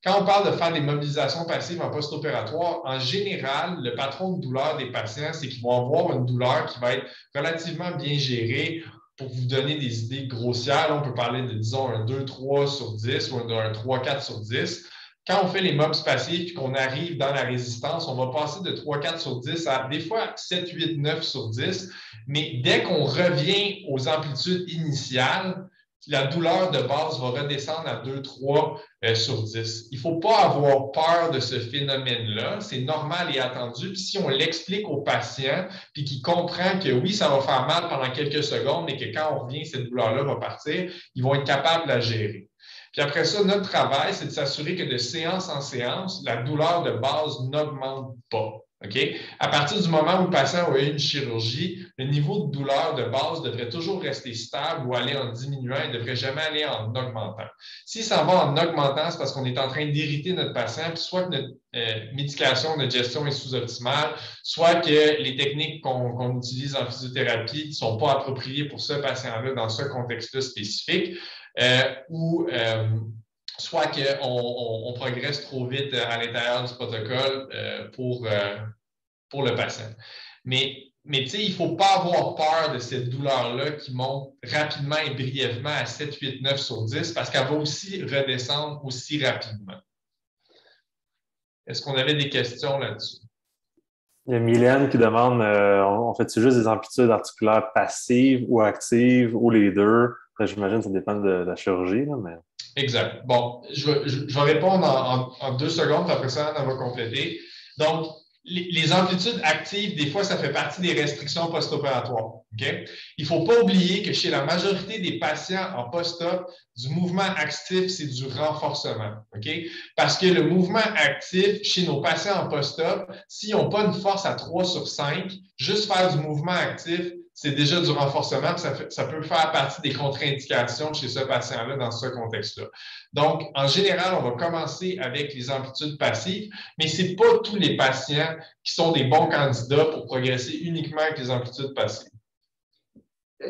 Quand on parle de faire des mobilisations passives en post-opératoire, en général, le patron de douleur des patients, c'est qu'ils vont avoir une douleur qui va être relativement bien gérée. Pour vous donner des idées grossières, on peut parler de, disons, un 2-3 sur 10 ou un 3-4 sur 10. Quand on fait les mobs passifs et qu'on arrive dans la résistance, on va passer de 3-4 sur 10 à des fois 7-8-9 sur 10. Mais dès qu'on revient aux amplitudes initiales, la douleur de base va redescendre à 2-3 sur 10. Il ne faut pas avoir peur de ce phénomène-là. C'est normal et attendu. Puis si on l'explique au patient, puis qu'il comprend que oui, ça va faire mal pendant quelques secondes, mais que quand on revient, cette douleur-là va partir, ils vont être capables de la gérer. Puis après ça, notre travail, c'est de s'assurer que de séance en séance, la douleur de base n'augmente pas. Okay? À partir du moment où le patient a eu une chirurgie, le niveau de douleur de base devrait toujours rester stable ou aller en diminuant. Il ne devrait jamais aller en augmentant. S'il s'en va en augmentant, c'est parce qu'on est en train d'irriter notre patient, puis soit que notre médication, notre gestion est sous-optimale, soit que les techniques qu'on utilise en physiothérapie ne sont pas appropriées pour ce patient-là dans ce contexte-là spécifique, soit qu'on progresse trop vite à l'intérieur du protocole pour le patient. Mais tu sais, il ne faut pas avoir peur de cette douleur-là qui monte rapidement et brièvement à 7, 8, 9 sur 10 parce qu'elle va aussi redescendre aussi rapidement. Est-ce qu'on avait des questions là-dessus? Il y a Mylène qui demande on fait-tu juste des amplitudes articulaires passives ou actives ou les deux? Après, j'imagine que ça dépend de la chirurgie, là, mais... Exact. Bon, je vais répondre en 2 secondes, puis après ça, on va compléter. Donc, les amplitudes actives, des fois, ça fait partie des restrictions post-opératoires. Okay? Il ne faut pas oublier que chez la majorité des patients en post-op, du mouvement actif, c'est du renforcement. Okay? Parce que le mouvement actif, chez nos patients en post-op, s'ils n'ont pas une force à 3/5, juste faire du mouvement actif, c'est déjà du renforcement. Ça peut faire partie des contre-indications chez ce patient-là dans ce contexte-là. Donc, en général, on va commencer avec les amplitudes passives, mais ce n'est pas tous les patients qui sont des bons candidats pour progresser uniquement avec les amplitudes passives.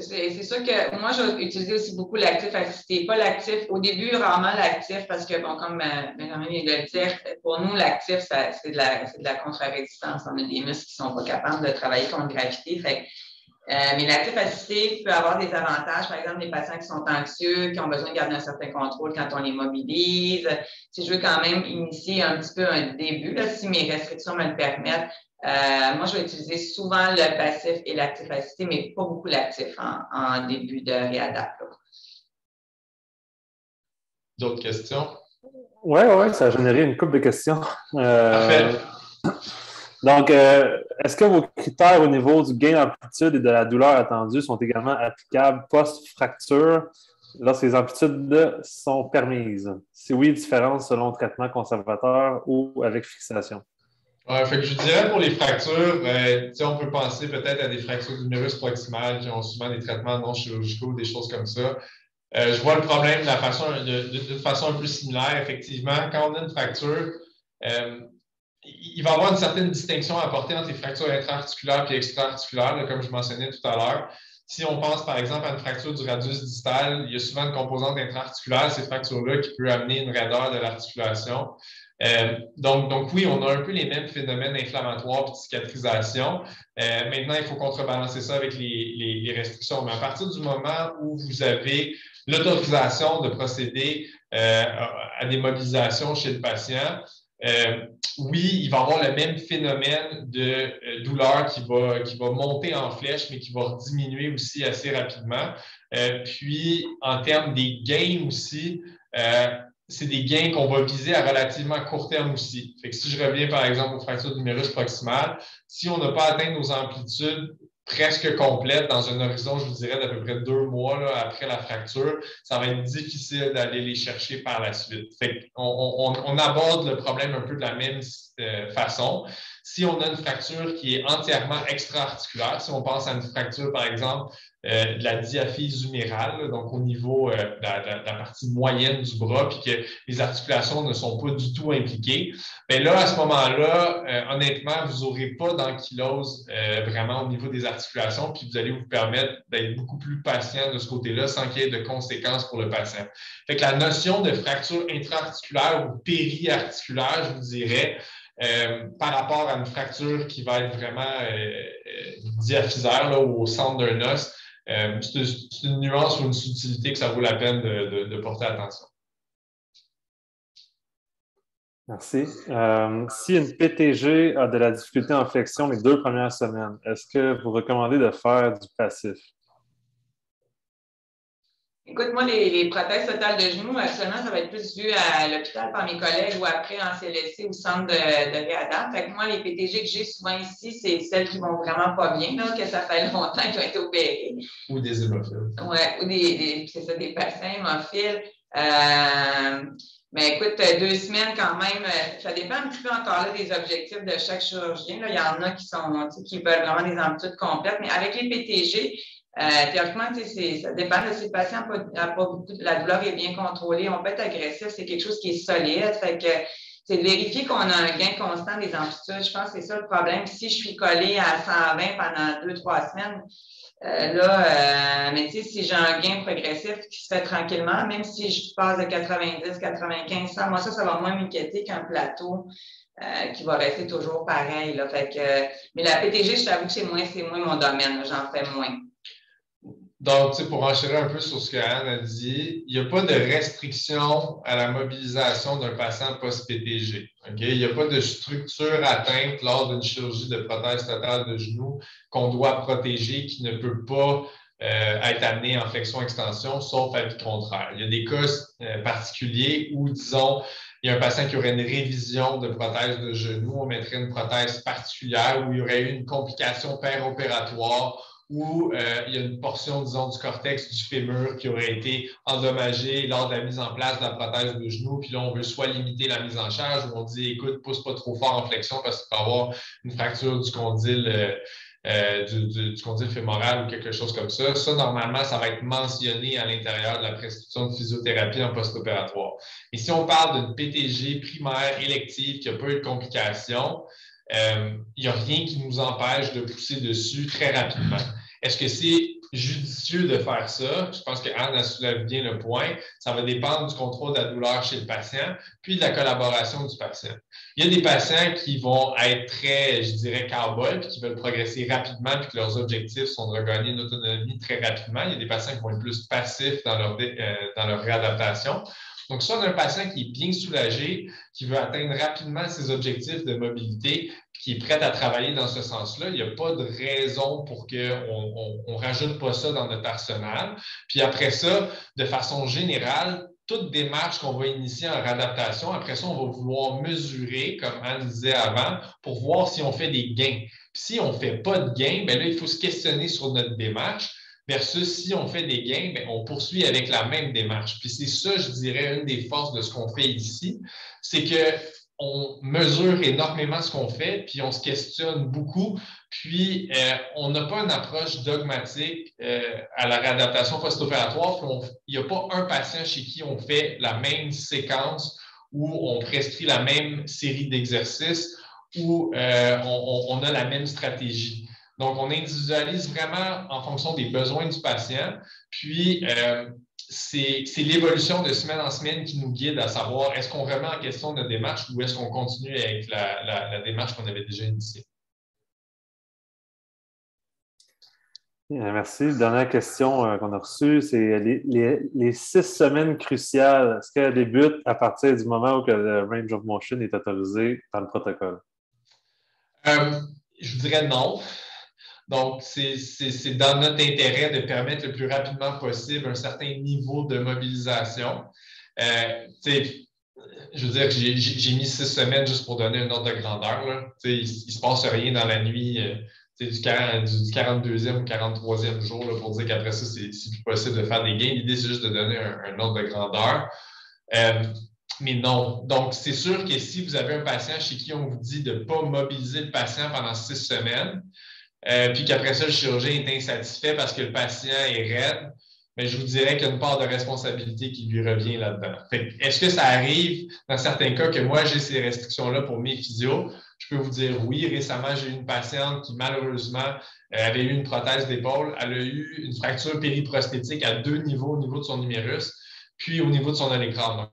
C'est sûr que moi, je vais utiliser aussi beaucoup l'actif assisté. Pas l'actif, au début, rarement l'actif, parce que, bon, comme Benjamin vient de le dire, pour nous, l'actif, c'est de la contre-résistance. On a des muscles qui ne sont pas capables de travailler contre gravité. Mais l'actif assisté peut avoir des avantages. Par exemple, les patients qui sont anxieux, qui ont besoin de garder un certain contrôle quand on les mobilise. Si je veux quand même initier un petit peu un début, là, si mes restrictions me le permettent, moi, je vais utiliser souvent le passif et l'actif assisté, mais pas beaucoup l'actif en début de réadapt. D'autres questions? Oui, ça a généré une couple de questions. Parfait. Donc, est-ce que vos critères au niveau du gain d'amplitude et de la douleur attendue sont également applicables post-fracture lorsque les amplitudes sont permises? Si oui, différence selon traitement conservateur ou avec fixation? Fait que je dirais pour les fractures, on peut penser peut-être à des fractures du l'humérus proximal qui ont souvent des traitements non chirurgicaux, des choses comme ça. Je vois le problème de façon un peu similaire. Effectivement, quand on a une fracture, il va y avoir une certaine distinction à apporter entre les fractures intra-articulaires et extra-articulaires, comme je mentionnais tout à l'heure. Si on pense par exemple à une fracture du radius distal, il y a souvent une composante intra-articulaire, ces fractures-là, qui peut amener une raideur de l'articulation. Donc oui, on a un peu les mêmes phénomènes inflammatoires et de cicatrisation. Maintenant, il faut contrebalancer ça avec les restrictions. Mais à partir du moment où vous avez l'autorisation de procéder à des mobilisations chez le patient, oui, il va avoir le même phénomène de douleur qui va monter en flèche, mais qui va diminuer aussi assez rapidement. Puis, en termes des gains aussi, c'est des gains qu'on va viser à relativement court terme aussi. Fait que si je reviens par exemple aux fractures du l'humérus proximal, si on n'a pas atteint nos amplitudes presque complètes dans un horizon, je vous dirais, d'à peu près 2 mois là, après la fracture, ça va être difficile d'aller les chercher par la suite. Fait on aborde le problème un peu de la même façon. Si on a une fracture qui est entièrement extra-articulaire, si on pense à une fracture, par exemple, de la diaphyse humérale, là, donc au niveau de la partie moyenne du bras, puis que les articulations ne sont pas du tout impliquées, bien là, à ce moment-là, honnêtement, vous n'aurez pas d'ankylose vraiment au niveau des articulations, puis vous allez vous permettre d'être beaucoup plus patient de ce côté-là sans qu'il y ait de conséquences pour le patient. Fait que la notion de fracture intra-articulaire ou périarticulaire, je vous dirais, par rapport à une fracture qui va être vraiment diaphysaire là, au centre d'un os, c'est une nuance ou une subtilité que ça vaut la peine de porter attention. Merci. Si une PTG a de la difficulté en flexion les 2 premières semaines, est-ce que vous recommandez de faire du passif? Écoute, moi, les prothèses totales de genoux, actuellement, ça va être plus vu à l'hôpital par mes collègues ou après en CLSC ou centre de réadaptation. Fait que moi, les PTG que j'ai souvent ici, c'est celles qui vont vraiment pas bien, là, que ça fait longtemps qu'ils ont été opérées. Ou des hémophiles. Oui, ou c'est ça, des patients hémophiles. Mais écoute, 2 semaines quand même, ça dépend un petit peu encore là, des objectifs de chaque chirurgien. Là. Il y en a qui veulent vraiment des amplitudes complètes, mais avec les PTG, théoriquement, ça dépend de si le patient n'a pas beaucoup, la douleur est bien contrôlée, on peut être agressif, c'est quelque chose qui est solide. Fait que c'est de vérifier qu'on a un gain constant des amplitudes. Je pense que c'est ça le problème. Si je suis collée à 120 pendant 2-3 semaines, mais tu sais, si j'ai un gain progressif qui se fait tranquillement, même si je passe de 90, 95, 100, moi, ça va moins m'inquiéter qu'un plateau qui va rester toujours pareil. Là. Fait que, mais la PTG, je t'avoue que c'est moins mon domaine. J'en fais moins. Donc, pour enchérir un peu sur ce que Anne a dit, il n'y a pas de restriction à la mobilisation d'un patient post-PTG. Okay? Il n'y a pas de structure atteinte lors d'une chirurgie de prothèse totale de genou qu'on doit protéger qui ne peut pas être amené en flexion-extension, sauf avis contraire. Il y a des cas particuliers où, disons, il y a un patient qui aurait une révision de prothèse de genou, on mettrait une prothèse particulière où il y aurait eu une complication péropératoire où il y a une portion, disons, du cortex du fémur qui aurait été endommagée lors de la mise en place de la prothèse de genou. Puis là, on veut soit limiter la mise en charge ou on dit, écoute, pousse pas trop fort en flexion parce qu'il peut y avoir une fracture du condyle. Du condyle fémoral ou quelque chose comme ça. Ça, normalement, ça va être mentionné à l'intérieur de la prescription de physiothérapie en post-opératoire. Et si on parle d'une PTG primaire élective qui n'a pas eu de complications, il n'y a rien qui nous empêche de pousser dessus très rapidement. Est-ce que c'est judicieux de faire ça? Je pense qu'Anne a soulevé bien le point. Ça va dépendre du contrôle de la douleur chez le patient, puis de la collaboration du patient. Il y a des patients qui vont être très, je dirais, cow-boy, puis qui veulent progresser rapidement, puis que leurs objectifs sont de regagner une autonomie très rapidement. Il y a des patients qui vont être plus passifs dans leur réadaptation. Donc, si on a un patient qui est bien soulagé, qui veut atteindre rapidement ses objectifs de mobilité, qui est prêt à travailler dans ce sens-là, il n'y a pas de raison pour qu'on ne rajoute pas ça dans notre arsenal. Puis après ça, de façon générale, toute démarche qu'on va initier en réadaptation, après ça, on va vouloir mesurer, comme Anne disait avant, pour voir si on fait des gains. Puis si on ne fait pas de gains, bien là, il faut se questionner sur notre démarche. Versus si on fait des gains, bien, on poursuit avec la même démarche. Puis c'est ça, je dirais, une des forces de ce qu'on fait ici, c'est qu'on mesure énormément ce qu'on fait, puis on se questionne beaucoup, puis on n'a pas une approche dogmatique à la réadaptation post-opératoire, puis il n'y a pas un patient chez qui on fait la même séquence où on prescrit la même série d'exercices, où on a la même stratégie. Donc, on individualise vraiment en fonction des besoins du patient. Puis, c'est l'évolution de semaine en semaine qui nous guide à savoir est-ce qu'on remet en question notre démarche ou est-ce qu'on continue avec la démarche qu'on avait déjà initiée. Merci. Dernière question qu'on a reçue, c'est les 6 semaines cruciales. Est-ce qu'elles débutent à partir du moment où le range of motion est autorisé par le protocole? Je dirais non. Donc, c'est dans notre intérêt de permettre le plus rapidement possible un certain niveau de mobilisation. Je veux dire, j'ai mis 6 semaines juste pour donner un ordre de grandeur. Là. Il ne se passe rien dans la nuit du 42e ou 43e jour là, pour dire qu'après ça, c'est plus possible de faire des gains. L'idée, c'est juste de donner un ordre de grandeur. Mais non. Donc, c'est sûr que si vous avez un patient chez qui on vous dit de ne pas mobiliser le patient pendant 6 semaines, puis qu'après ça, le chirurgien est insatisfait parce que le patient est raide, mais je vous dirais qu'il y a une part de responsabilité qui lui revient là-dedans. Est-ce que ça arrive dans certains cas que moi, j'ai ces restrictions-là pour mes physios? Je peux vous dire oui. Récemment, j'ai eu une patiente qui, malheureusement, avait eu une prothèse d'épaule. Elle a eu une fracture périprosthétique à 2 niveaux, au niveau de son humérus, puis au niveau de son olécrane. Donc,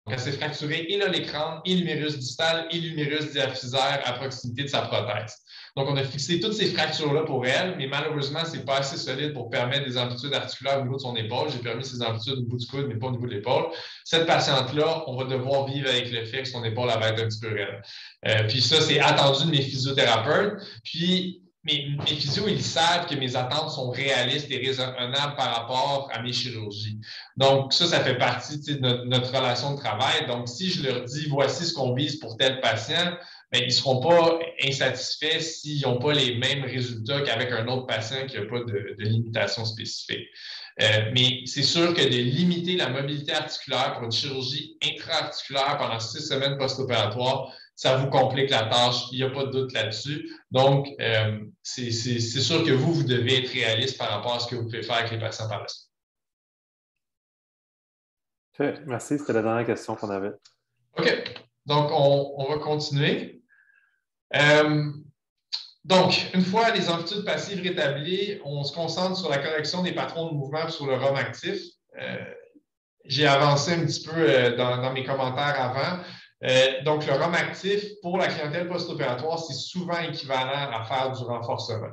elle s'est fracturée et l'olécrane, et l'humérus distal, et l'humérus diaphysaire à proximité de sa prothèse. Donc, on a fixé toutes ces fractures-là pour elle, mais malheureusement, ce n'est pas assez solide pour permettre des amplitudes articulaires au niveau de son épaule. J'ai permis ces amplitudes au bout du coude, mais pas au niveau de l'épaule. Cette patiente-là, on va devoir vivre avec le fait que son épaule va être un petit peu raide. Puis ça, c'est attendu de mes physiothérapeutes. Puis, mes physios, ils savent que mes attentes sont réalistes et raisonnables par rapport à mes chirurgies. Donc, ça fait partie de notre relation de travail. Donc, si je leur dis, voici ce qu'on vise pour tel patient, bien, ils ne seront pas insatisfaits s'ils n'ont pas les mêmes résultats qu'avec un autre patient qui n'a pas de limitation spécifique. Mais c'est sûr que de limiter la mobilité articulaire pour une chirurgie intra-articulaire pendant 6 semaines post-opératoires, ça vous complique la tâche, il n'y a pas de doute là-dessus. Donc, c'est sûr que vous devez être réaliste par rapport à ce que vous pouvez faire avec les patients par la suite. OK, merci. C'était la dernière question qu'on avait. OK. Donc, on va continuer. Donc, une fois les amplitudes passives rétablies, on se concentre sur la correction des patrons de mouvement et sur le ROM actif. J'ai avancé un petit peu dans mes commentaires avant. Donc, le ROM actif pour la clientèle post-opératoire, c'est souvent équivalent à faire du renforcement.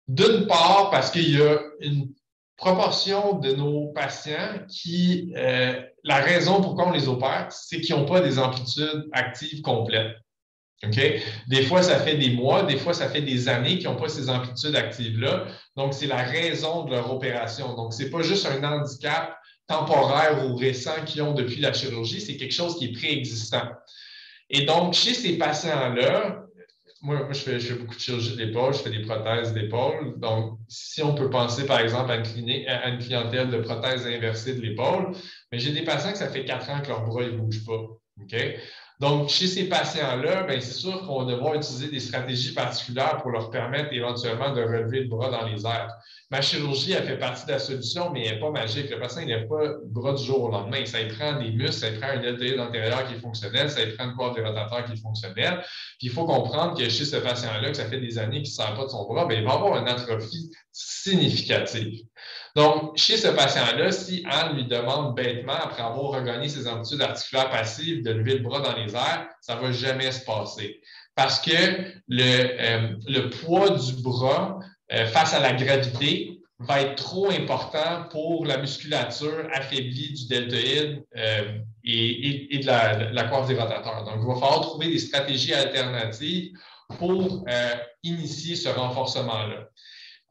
D'une part, parce qu'il y a une proportion de nos patients qui, la raison pourquoi on les opère, c'est qu'ils n'ont pas des amplitudes actives complètes. Okay? Des fois, ça fait des mois, des fois, ça fait des années qu'ils n'ont pas ces amplitudes actives-là. Donc, c'est la raison de leur opération. Donc, ce n'est pas juste un handicap temporaire ou récent qu'ils ont depuis la chirurgie, c'est quelque chose qui est préexistant. Et donc, chez ces patients-là, moi je fais beaucoup de chirurgie de l'épaule, je fais des prothèses d'épaule. Donc, si on peut penser, par exemple, à une clientèle de prothèses inversées de l'épaule, mais j'ai des patients que ça fait 4 ans que leur bras ne bouge pas. OK? Donc, chez ces patients-là, c'est sûr qu'on va devoir utiliser des stratégies particulières pour leur permettre éventuellement de relever le bras dans les airs. Ma chirurgie, elle fait partie de la solution, mais elle n'est pas magique. Le patient, il n'a pas le bras du jour au lendemain. Ça lui prend des muscles, ça lui prend un deltoïde antérieur qui est fonctionnel, ça lui prend une coiffe rotateur qui est fonctionnelle. Puis il faut comprendre que chez ce patient-là, que ça fait des années qu'il ne sert pas de son bras, il va avoir une atrophie significative. Donc, chez ce patient-là, si Anne lui demande bêtement, après avoir regagné ses amplitudes articulaires passives, de lever le bras dans les airs, ça ne va jamais se passer. Parce que le poids du bras face à la gravité va être trop important pour la musculature affaiblie du deltoïde et de la coiffe des rotateurs. Donc, il va falloir trouver des stratégies alternatives pour initier ce renforcement-là.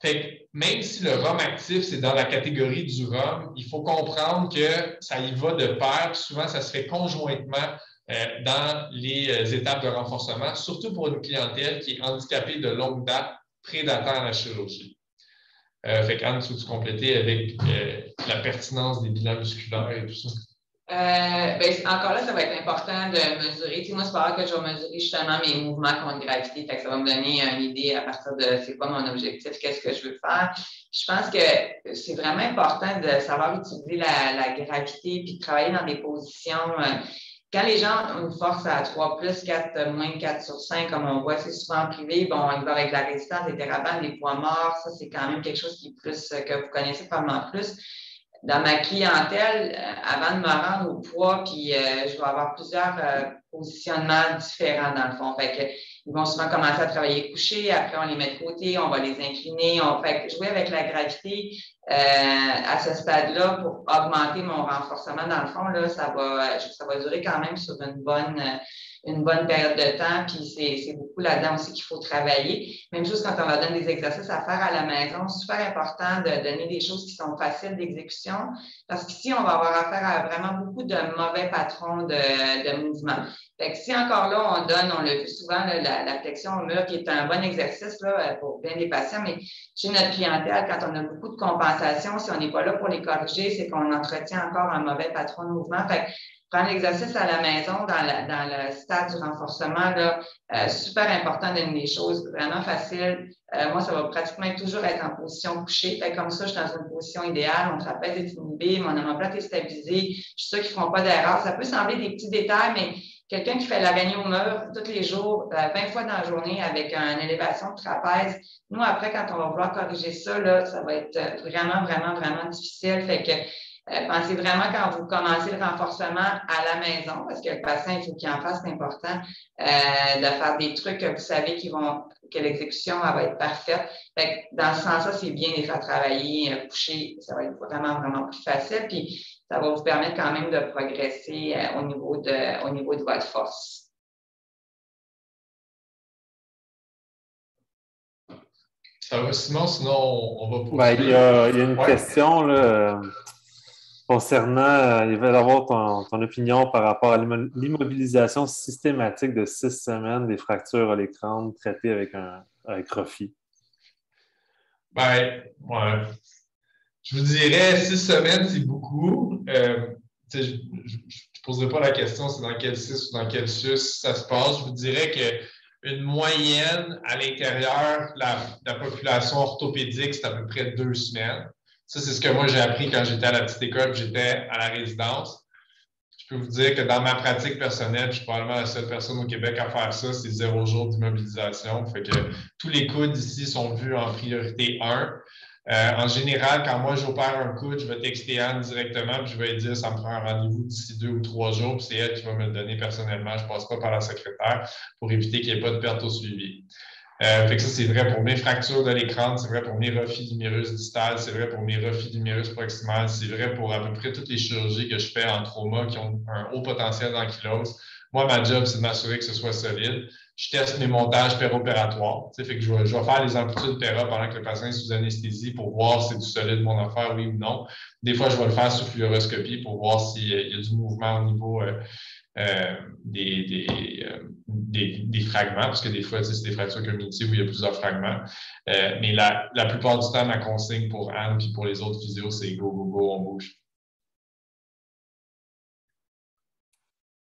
Fait que même si le rhum actif, c'est dans la catégorie du rhum, il faut comprendre que ça y va de pair, puis souvent ça se fait conjointement dans les étapes de renforcement, surtout pour une clientèle qui est handicapée de longue date, prédatant à la chirurgie. Fait qu'Anne, tu veux compléter avec la pertinence des bilans musculaires et tout ça? Encore là, ça va être important de mesurer. Tu sais, moi, c'est pas rare que je vais mesurer justement mes mouvements contre gravité. Fait que ça va me donner une idée à partir de c'est quoi mon objectif, qu'est-ce que je veux faire. Je pense que c'est vraiment important de savoir utiliser la gravité puis de travailler dans des positions. Quand les gens ont une force à 3 plus, 4 moins 4 sur 5, comme on voit, c'est souvent en privé, bon, ils vont avec la résistance, des thérabandes, des poids morts. Ça, c'est quand même quelque chose qui est plus que vous connaissez probablement plus. Dans ma clientèle, avant de me rendre au poids, puis je vais avoir plusieurs positionnements différents dans le fond. Fait que, ils vont souvent commencer à travailler couché, après on les met de côté, on va les incliner. Fait que jouer avec la gravité à ce stade-là pour augmenter mon renforcement, dans le fond, là, ça va durer quand même sur une bonne période de temps, puis c'est beaucoup là-dedans aussi qu'il faut travailler. Même chose quand on leur donne des exercices à faire à la maison, super important de donner des choses qui sont faciles d'exécution, parce qu'ici, on va avoir affaire à vraiment beaucoup de mauvais patrons de mouvement. Fait que si encore là, on l'a vu souvent, là, la flexion au mur, qui est un bon exercice là, pour bien des patients, mais chez notre clientèle, quand on a beaucoup de compensation, si on n'est pas là pour les corriger, c'est qu'on entretient encore un mauvais patron de mouvement. Fait que prendre l'exercice à la maison dans le stade du renforcement, là, super important de donner des choses vraiment faciles. Moi, ça va pratiquement toujours être en position couchée. Fait comme ça, je suis dans une position idéale. Mon trapèze est inhibé, mon omoplate est stabilisé. Je suis sûre qu'ils ne feront pas d'erreur. Ça peut sembler des petits détails, mais quelqu'un qui fait l'araignée au mur tous les jours, 20 fois dans la journée avec une élévation de trapèze, nous, après, quand on va vouloir corriger ça, là, ça va être vraiment, vraiment, vraiment difficile. Fait que pensez vraiment quand vous commencez le renforcement à la maison, parce que le patient, il faut qu'il en fasse, c'est important, de faire des trucs que vous savez que l'exécution va être parfaite. Fait que dans ce sens-là, c'est bien de les faire travailler coucher. Ça va être vraiment, vraiment plus facile. Puis ça va vous permettre quand même de progresser au niveau de votre force. Ça va, sinon on va poursuivre. Il y a une question là, concernant, il va avoir ton opinion par rapport à l'immobilisation systématique de 6 semaines des fractures à l'écran traitées avec Rofi. Ouais. Je vous dirais 6 semaines, c'est beaucoup. Je ne poserai pas la question c'est dans quel 6 ou dans quel 6 ça se passe. Je vous dirais qu'une moyenne à l'intérieur de la population orthopédique, c'est à peu près 2 semaines. Ça, c'est ce que moi j'ai appris quand j'étais à la petite école et j'étais à la résidence. Je peux vous dire que dans ma pratique personnelle, je suis probablement la seule personne au Québec à faire ça, c'est 0 jour d'immobilisation. Fait que tous les coudes ici sont vus en priorité 1. En général, quand moi j'opère un coude, je vais texter Anne directement, puis je vais lui dire ça me prend un rendez-vous d'ici 2 ou 3 jours, puis c'est elle qui va me le donner personnellement. Je ne passe pas par la secrétaire pour éviter qu'il n'y ait pas de perte au suivi. Fait que ça, c'est vrai pour mes fractures de l'écran, c'est vrai pour mes refis d'humérus distal, c'est vrai pour mes refis d'humérus proximal, c'est vrai pour à peu près toutes les chirurgies que je fais en trauma qui ont un haut potentiel d'ankylose. Moi, ma job, c'est de m'assurer que ce soit solide. Je teste mes montages péro-opératoires. Fait que je vais faire les amplitudes péra pendant que le patient est sous anesthésie pour voir si c'est du solide mon affaire, oui ou non. Des fois, je vais le faire sous fluoroscopie pour voir s'il y a du mouvement au niveau des fragments, parce que des fois, c'est des fractures cognitives où il y a plusieurs fragments. Mais la plupart du temps, ma consigne pour Anne et pour les autres physios, c'est go, go, go, on bouge.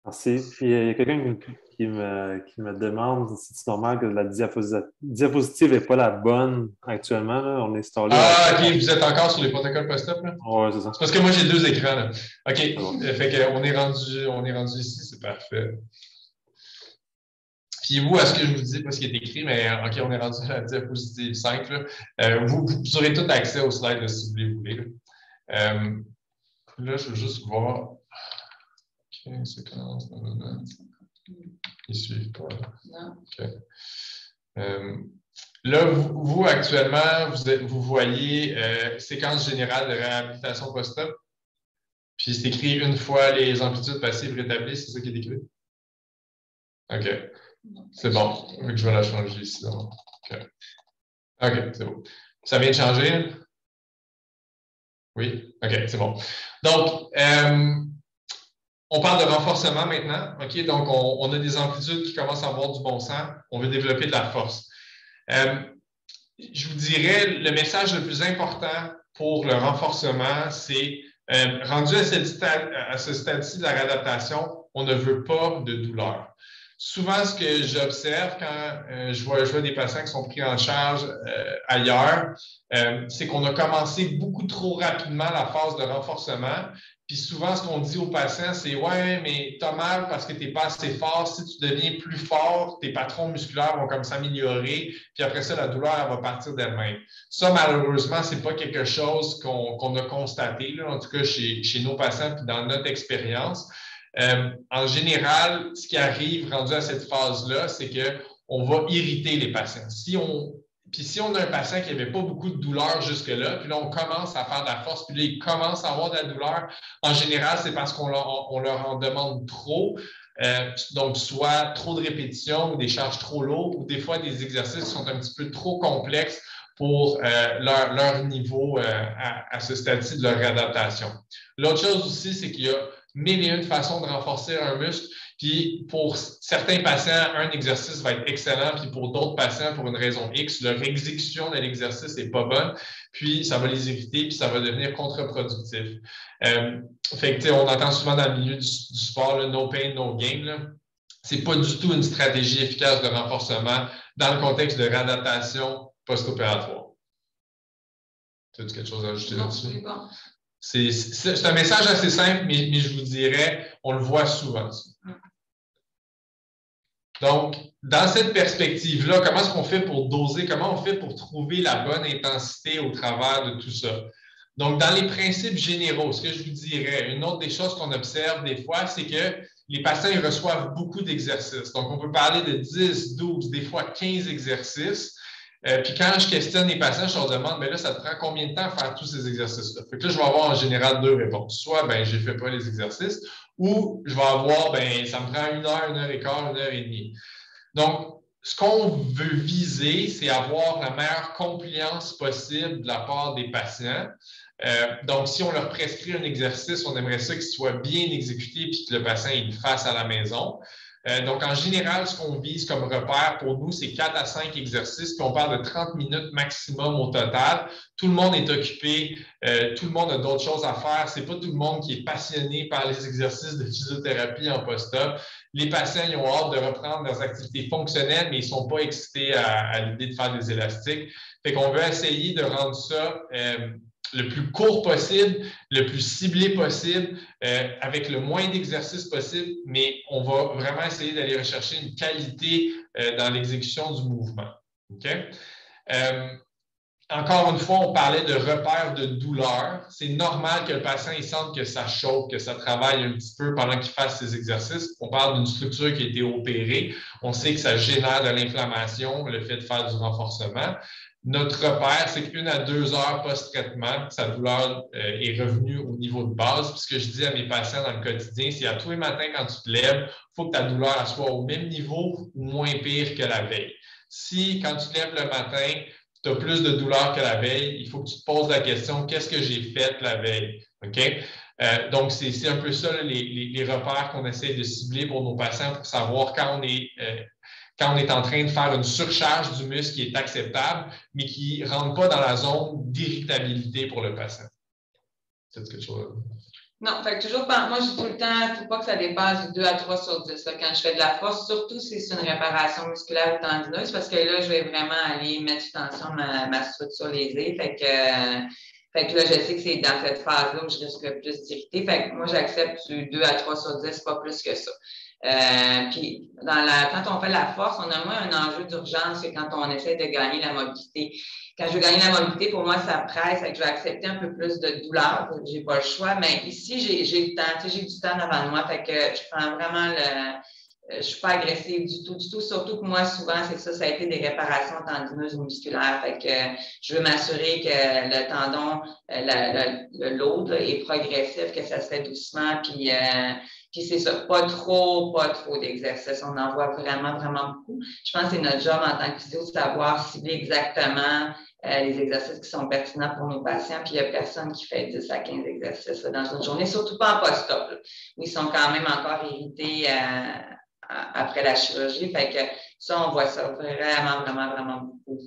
Merci. Puis il y a quelqu'un qui me demande si c'est normal que la diapositive n'est pas la bonne actuellement. Là. On est installé. Ah, OK, vous êtes encore sur les protocoles post-op, là? Oui, c'est ça. C'est parce que moi, j'ai 2 écrans, là. OK, bon. Fait qu'on est rendu ici, c'est parfait. Puis vous, à ce que je vous dis, pas ce qui est écrit, mais OK, on est rendu à la diapositive 5, là. Vous aurez tout accès aux slides, là, si vous voulez. Là, je veux juste voir. OK, séquence. Ils ne suivent pas. Non. OK. Là, vous actuellement, vous voyez séquence générale de réhabilitation post-op. Puis c'est écrit une fois les amplitudes passives rétablies, c'est ça qui est écrit? OK. C'est bon. Je vais la changer ici. OK. OK, c'est bon. Ça vient de changer? Oui? OK, c'est bon. Donc, on parle de renforcement maintenant. OK? Donc, on a des amplitudes qui commencent à avoir du bon sens. On veut développer de la force. Je vous dirais, le message le plus important pour le renforcement, c'est rendu à ce stade-ci de la réadaptation, on ne veut pas de douleur. Souvent, ce que j'observe quand je vois des patients qui sont pris en charge ailleurs, c'est qu'on a commencé beaucoup trop rapidement la phase de renforcement. Puis souvent, ce qu'on dit aux patients, c'est « Ouais, mais t'as mal parce que t'es pas assez fort. Si tu deviens plus fort, tes patrons musculaires vont comme s'améliorer. Puis après ça, la douleur, elle va partir d'elle-même. » Ça, malheureusement, c'est pas quelque chose qu'on a constaté, là, en tout cas chez nos patients puis dans notre expérience. En général, ce qui arrive rendu à cette phase-là, c'est qu'on va irriter les patients. Puis si on a un patient qui n'avait pas beaucoup de douleur jusque-là, puis là, on commence à faire de la force, puis là, il commence à avoir de la douleur, en général, c'est parce qu'on leur en demande trop. Donc, soit trop de répétitions ou des charges trop lourdes, ou des fois des exercices qui sont un petit peu trop complexes pour leur niveau à ce stade-ci de leur réadaptation. L'autre chose aussi, c'est qu'il y a 1001 façons de renforcer un muscle. Puis pour certains patients, un exercice va être excellent, puis pour d'autres patients, pour une raison X, leur exécution de l'exercice n'est pas bonne, puis ça va les irriter, puis ça va devenir contre-productif. Fait que, on entend souvent dans le milieu du sport, là, no pain, no gain. Ce n'est pas du tout une stratégie efficace de renforcement dans le contexte de réadaptation post-opératoire. Tu as quelque chose à ajouter là-dessus? Bon. C'est un message assez simple, mais je vous dirais, on le voit souvent. Donc, dans cette perspective-là, comment est-ce qu'on fait pour doser? Comment on fait pour trouver la bonne intensité au travers de tout ça? Donc, dans les principes généraux, ce que je vous dirais, une autre des choses qu'on observe des fois, c'est que les patients ils reçoivent beaucoup d'exercices. Donc, on peut parler de 10, 12, des fois 15 exercices. Puis quand je questionne les patients, je leur demande, mais là, ça te prend combien de temps à faire tous ces exercices-là? Fait que là, je vais avoir en général 2 réponses. Soit, je ne fais pas les exercices, ou je vais avoir, ça me prend 1 heure, 1 heure et quart, 1 heure et demie. Donc, ce qu'on veut viser, c'est avoir la meilleure compliance possible de la part des patients. Donc, si on leur prescrit un exercice, on aimerait ça qu'il soit bien exécuté et que le patient il le fasse à la maison. Donc, en général, ce qu'on vise comme repère pour nous, c'est 4 à 5 exercices, puis on parle de 30 minutes maximum au total. Tout le monde est occupé, tout le monde a d'autres choses à faire. Ce n'est pas tout le monde qui est passionné par les exercices de physiothérapie en post-op. Les patients, ils ont hâte de reprendre leurs activités fonctionnelles, mais ils ne sont pas excités à l'idée de faire des élastiques. Fait qu'on veut essayer de rendre ça le plus court possible, le plus ciblé possible, avec le moins d'exercices possible, mais on va vraiment essayer d'aller rechercher une qualité dans l'exécution du mouvement. Okay? Encore une fois, on parlait de repères de douleur. C'est normal que le patient il sente que ça chauffe, que ça travaille un petit peu pendant qu'il fasse ses exercices. On parle d'une structure qui a été opérée. On sait que ça génère de l'inflammation, le fait de faire du renforcement. Notre repère, c'est qu'1 à 2 heures post-traitement, sa douleur est revenue au niveau de base. Puis ce que je dis à mes patients dans le quotidien, c'est à tous les matins, quand tu te lèves, il faut que ta douleur soit au même niveau ou moins pire que la veille. Si, quand tu te lèves le matin, tu as plus de douleur que la veille, il faut que tu te poses la question, qu'est-ce que j'ai fait la veille? OK? Donc, c'est un peu ça, les repères qu'on essaie de cibler pour nos patients pour savoir quand on est en train de faire une surcharge du muscle qui est acceptable, mais qui ne rentre pas dans la zone d'irritabilité pour le patient. C'est ce que tu vois. Non, fait que toujours, moi, je dis tout le temps, il ne faut pas que ça dépasse du 2 à 3 sur 10 là, quand je fais de la force, surtout si c'est une réparation musculaire ou tendineuse, parce que là, je vais vraiment aller mettre sous tension ma structure lésée. Fait que là, je sais que c'est dans cette phase-là où je risque le plus d'irriter. Fait que moi, j'accepte du 2 à 3 sur 10, pas plus que ça. Puis, quand on fait la force, on a moins un enjeu d'urgence que quand on essaie de gagner la mobilité. Quand je veux gagner la mobilité, pour moi, ça presse, que je vais accepter un peu plus de douleur, j'ai pas le choix. Mais ici, j'ai le temps, j'ai du temps devant moi, fait que je prends vraiment je suis pas agressive du tout, surtout que moi, souvent, c'est ça a été des réparations tendineuses ou musculaires. Fait que je veux m'assurer que le tendon, le load là, est progressif, que ça se fait doucement, puis c'est ça, pas trop d'exercices. On en voit vraiment, vraiment beaucoup. Je pense que c'est notre job en tant que physio de savoir cibler exactement les exercices qui sont pertinents pour nos patients. Puis il n'y a personne qui fait 10 à 15 exercices là, dans une journée, surtout pas en post-op, où ils sont quand même encore irrités après la chirurgie. Fait que ça, on voit ça vraiment, vraiment, vraiment beaucoup.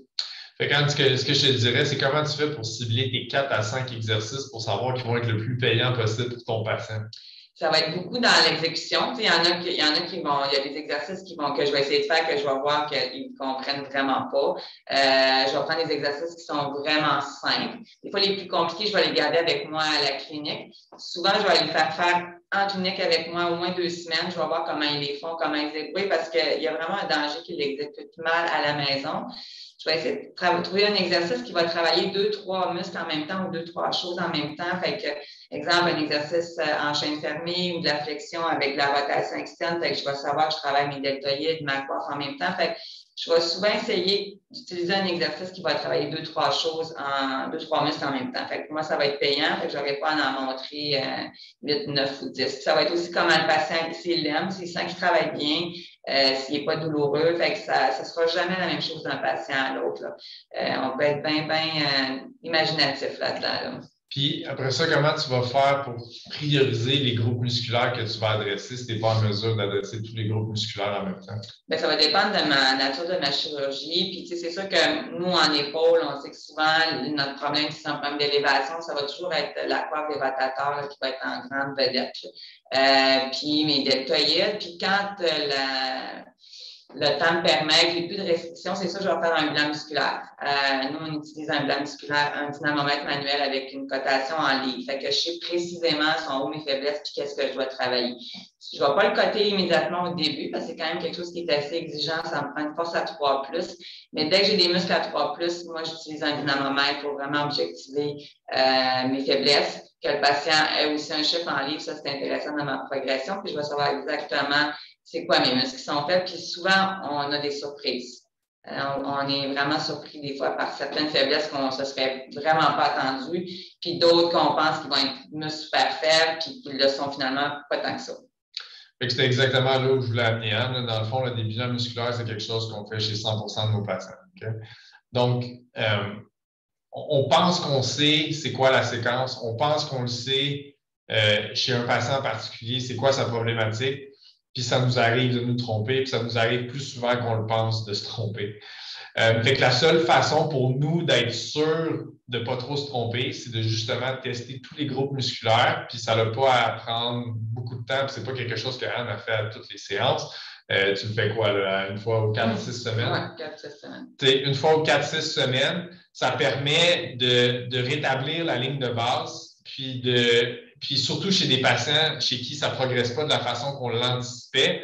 Fait que, ce que je te dirais, c'est comment tu fais pour cibler tes 4 à 5 exercices pour savoir qu'ils vont être le plus payants possible pour ton patient? Ça va être beaucoup dans l'exécution. Il y en a qui vont, il y a des exercices que je vais essayer de faire que je vais voir qu'ils ne comprennent vraiment pas. Je vais prendre des exercices qui sont vraiment simples. Des fois, les plus compliqués, je vais les garder avec moi à la clinique. Souvent, je vais les faire en clinique avec moi au moins 2 semaines. Je vais voir comment ils les font, comment ils exécutent, parce qu'il y a vraiment un danger qu'ils l'exécutent mal à la maison. Je vais essayer de trouver un exercice qui va travailler 2-3 muscles en même temps ou 2-3 choses en même temps. Fait que, exemple, un exercice en chaîne fermée ou de la flexion avec de la rotation externe. Fait que je vais savoir que je travaille mes deltoïdes, ma coiffe en même temps. Fait que je vais souvent essayer d'utiliser un exercice qui va travailler 2-3 choses, 2-3 muscles en même temps. Fait que moi, ça va être payant. Fait que je n'aurai pas à en montrer 8, 9 ou 10. Puis ça va être aussi comment le patient, s'il l'aime, s'il sent qu'il travaille bien, s'il n'est pas douloureux. Fait que ça ne sera jamais la même chose d'un patient à l'autre. On peut être bien imaginatif là-dedans. Là. Puis après ça, comment tu vas faire pour prioriser les groupes musculaires que tu vas adresser si tu n'es pas en mesure d'adresser tous les groupes musculaires en même temps? Bien, ça va dépendre de ma nature de ma chirurgie. Puis, tu sais, c'est sûr que nous, en épaule, on sait que souvent, notre problème, si c'est un problème d'élévation, ça va toujours être la coiffe des rotateurs qui va être en grande vedette. Puis mes deltoïdes. Puis quand le temps me permet, j'ai plus de restrictions, c'est ça, je vais faire un bilan musculaire. Nous, on utilise un bilan musculaire, un dynamomètre manuel avec une cotation en livre. Fait que je sais précisément son haut, mes faiblesses, puis qu'est-ce que je dois travailler. Je ne vais pas le coter immédiatement au début, parce que c'est quand même quelque chose qui est assez exigeant, ça me prend une force à 3+. Mais dès que j'ai des muscles à 3+, moi, j'utilise un dynamomètre pour vraiment objectiver mes faiblesses. Que le patient ait aussi un chiffre en livre, ça, c'est intéressant dans ma progression, puis je vais savoir exactement c'est quoi mes muscles qui sont faits. Puis souvent, on a des surprises. On est vraiment surpris des fois par certaines faiblesses qu'on ne se serait vraiment pas attendu, puis d'autres qu'on pense qu'ils vont être muscles super faibles, puis qu'ils le sont finalement pas tant que ça. C'était exactement là où je voulais amener Anne. Dans le fond, des bilans musculaires, c'est quelque chose qu'on fait chez 100% de nos patients. Okay? Donc, on pense qu'on sait c'est quoi la séquence. On pense qu'on le sait chez un patient en particulier, c'est quoi sa problématique. Puis ça nous arrive de nous tromper, puis ça nous arrive plus souvent qu'on le pense de se tromper. Fait que la seule façon pour nous d'être sûr de ne pas trop se tromper, c'est de justement tester tous les groupes musculaires, puis ça n'a pas à prendre beaucoup de temps, puis c'est pas quelque chose que Anne a fait à toutes les séances. Tu le fais quoi, là, une fois aux 4-6 semaines? Oui, 4-6 semaines. Une fois aux 4-6 semaines, ça permet de rétablir la ligne de base, puis surtout chez des patients chez qui ça ne progresse pas de la façon qu'on l'anticipait,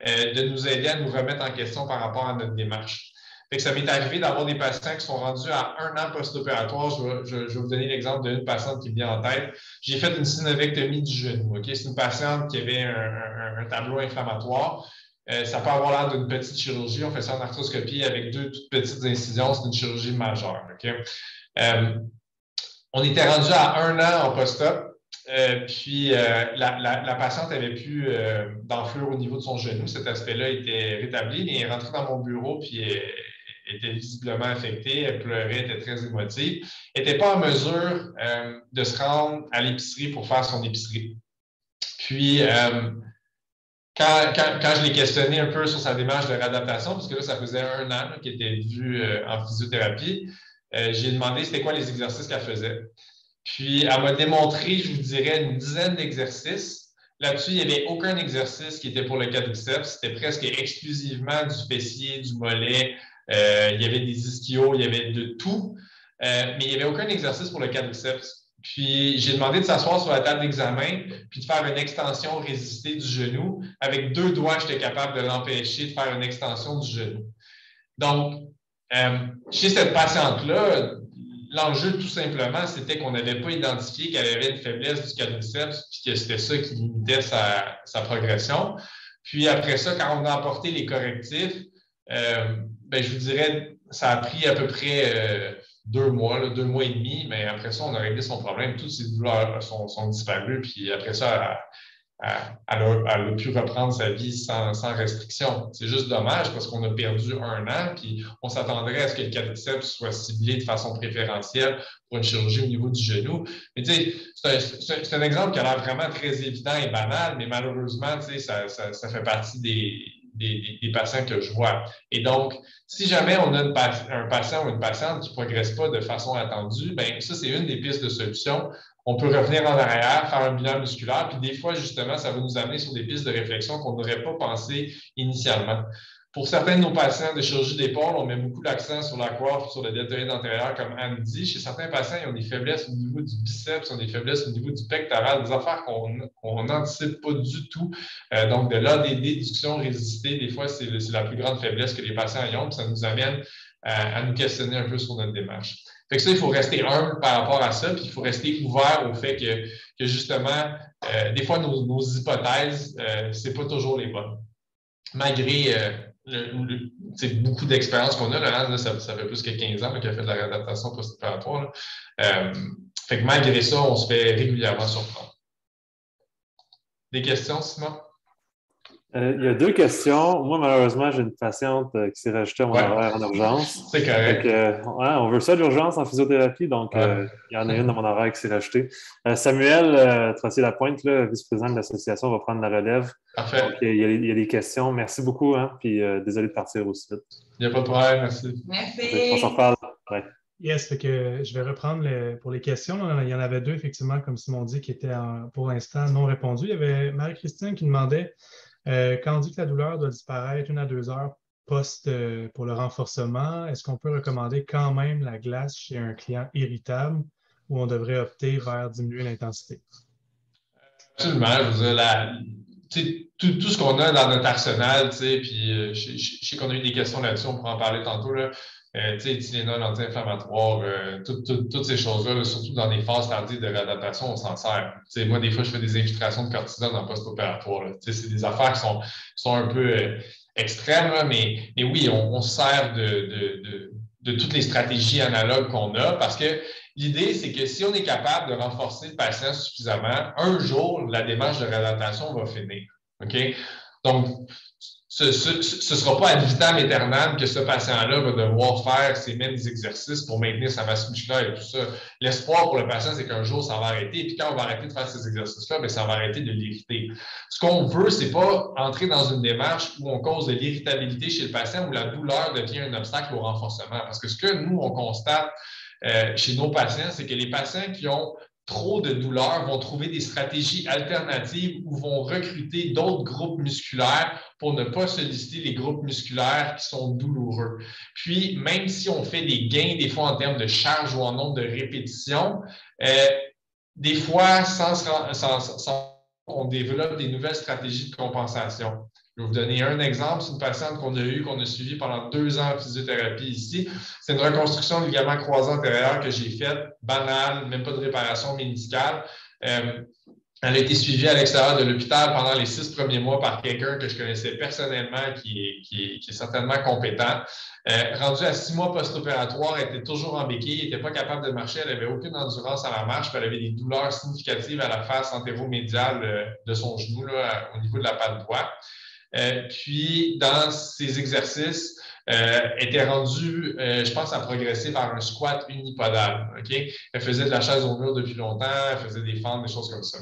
de nous aider à nous remettre en question par rapport à notre démarche. Fait que ça m'est arrivé d'avoir des patients qui sont rendus à 1 an post-opératoire. Je vais vous donner l'exemple d'une patiente qui me vient en tête. J'ai fait une synovectomie du genou. Okay? C'est une patiente qui avait un tableau inflammatoire. Ça peut avoir l'air d'une petite chirurgie. On fait ça en arthroscopie avec 2 toutes petites incisions. C'est une chirurgie majeure. Okay? On était rendu à 1 an en post-op. Puis la patiente avait plus d'enflure au niveau de son genou. Cet aspect-là était rétabli. Mais elle est rentrée dans mon bureau, puis elle était visiblement affectée. Elle pleurait, elle était très émotive. Elle n'était pas en mesure de se rendre à l'épicerie pour faire son épicerie. Puis, quand je l'ai questionné un peu sur sa démarche de réadaptation, parce que là, ça faisait 1 an qu'elle était vue en physiothérapie, j'ai demandé c'était quoi les exercices qu'elle faisait. Puis, elle m'a démontré, je vous dirais, une dizaine d'exercices. Là-dessus, il n'y avait aucun exercice qui était pour le quadriceps. C'était presque exclusivement du fessier, du mollet. Il y avait des ischios, il y avait de tout. Mais il n'y avait aucun exercice pour le quadriceps. Puis, j'ai demandé de s'asseoir sur la table d'examen puis de faire une extension résistée du genou. Avec 2 doigts, j'étais capable de l'empêcher de faire une extension du genou. Donc, chez cette patiente-là, l'enjeu, tout simplement, c'était qu'on n'avait pas identifié qu'elle avait une faiblesse du quadriceps puis que c'était ça qui limitait sa progression. Puis après ça, quand on a apporté les correctifs, je vous dirais, ça a pris à peu près 2 mois, 2 mois et demi, mais après ça, on a réglé son problème. Toutes ses douleurs sont disparues, puis après ça, elle a pu reprendre sa vie sans restriction. C'est juste dommage parce qu'on a perdu 1 an, puis on s'attendrait à ce que le quadriceps soit ciblé de façon préférentielle pour une chirurgie au niveau du genou. Mais tu sais, c'est un exemple qui a l'air vraiment très évident et banal, mais malheureusement, tu sais, ça fait partie des patients que je vois. Et donc, si jamais on a un patient ou une patiente qui ne progresse pas de façon attendue, bien, ça, c'est une des pistes de solution. On peut revenir en arrière, faire un bilan musculaire, puis des fois, justement, ça va nous amener sur des pistes de réflexion qu'on n'aurait pas pensé initialement. Pour certains de nos patients de chirurgie d'épaule, on met beaucoup l'accent sur la coiffe, sur le deltoïde antérieur, comme Anne dit. Chez certains patients, ils ont des faiblesses au niveau du biceps, ils ont des faiblesses au niveau du pectoral, des affaires qu'on n'anticipe pas du tout. Donc, de l'ADD, déduction résistée, des fois, c'est la plus grande faiblesse que les patients ont, puis ça nous amène à nous questionner un peu sur notre démarche. Fait que ça, il faut rester humble par rapport à ça, puis il faut rester ouvert au fait que justement, des fois, nos hypothèses, c'est pas toujours les bonnes. Malgré beaucoup d'expérience qu'on a, là, ça fait plus que 15 ans qu'il a fait de la réadaptation post-opératoire. Fait que malgré ça, on se fait régulièrement surprendre. Des questions, Simon? Il y a 2 questions. Moi, malheureusement, j'ai une patiente qui s'est rajoutée à mon horaire en urgence. C'est correct. On veut ça d'urgence en physiothérapie, donc il y en a une dans mon horaire qui s'est rajoutée. Samuel Trottier-Lapointe, vice-président de l'association, va prendre la relève. Parfait. Donc, il y a des questions. Merci beaucoup, puis désolé de partir aussi vite. Il n'y a pas de problème, merci. Merci. On s'en reparle. Ouais. Yes, fait que je vais reprendre pour les questions. Il y en avait 2, effectivement, comme Simon dit, qui étaient pour l'instant non répondues. Il y avait Marie-Christine qui demandait quand on dit que la douleur doit disparaître 1 à 2 heures pour le renforcement, est-ce qu'on peut recommander quand même la glace chez un client irritable ou on devrait opter vers diminuer l'intensité? Absolument. Je veux dire, tout ce qu'on a dans notre arsenal, puis je sais qu'on a eu des questions là-dessus, on pourra en parler tantôt, là. Tylenol, anti-inflammatoire, toutes ces choses-là, surtout dans les phases tardives de réadaptation, on s'en sert. Moi, des fois, je fais des infiltrations de cortisone en post-opératoire. C'est des affaires qui sont un peu extrêmes, là, mais oui, on se sert de toutes les stratégies analogues qu'on a parce que l'idée, c'est que si on est capable de renforcer le patient suffisamment, un jour, la démarche de réadaptation va finir. OK? Donc, ce ne sera pas ad vitam aeternam que ce patient-là va devoir faire ces mêmes exercices pour maintenir sa masse musculaire et tout ça. L'espoir pour le patient, c'est qu'un jour, ça va arrêter. Et puis quand on va arrêter de faire ces exercices-là, bien, ça va arrêter de l'irriter. Ce qu'on veut, ce n'est pas entrer dans une démarche où on cause de l'irritabilité chez le patient, où la douleur devient un obstacle au renforcement. Parce que ce que nous, on constate chez nos patients, c'est que les patients qui ont trop de douleur vont trouver des stratégies alternatives ou vont recruter d'autres groupes musculaires pour ne pas solliciter les groupes musculaires qui sont douloureux. Puis, même si on fait des gains, des fois en termes de charge ou en nombre de répétitions, des fois, on développe des nouvelles stratégies de compensation. Je vais vous donner un exemple. C'est une patiente qu'on a suivie pendant 2 ans en physiothérapie ici. C'est une reconstruction de ligament croisé antérieur que j'ai faite, banale, même pas de réparation médicale. Elle a été suivie à l'extérieur de l'hôpital pendant les 6 premiers mois par quelqu'un que je connaissais personnellement, qui est certainement compétent. Rendue à 6 mois post-opératoire, elle était toujours en béquille, elle n'était pas capable de marcher, elle n'avait aucune endurance à la marche, puis elle avait des douleurs significatives à la face antéromédiale de son genou, là, au niveau de la patte droite. Puis, dans ses exercices, était rendue, je pense, à progresser vers un squat unipodal. Okay? Elle faisait de la chaise au mur depuis longtemps, elle faisait des fentes, des choses comme ça.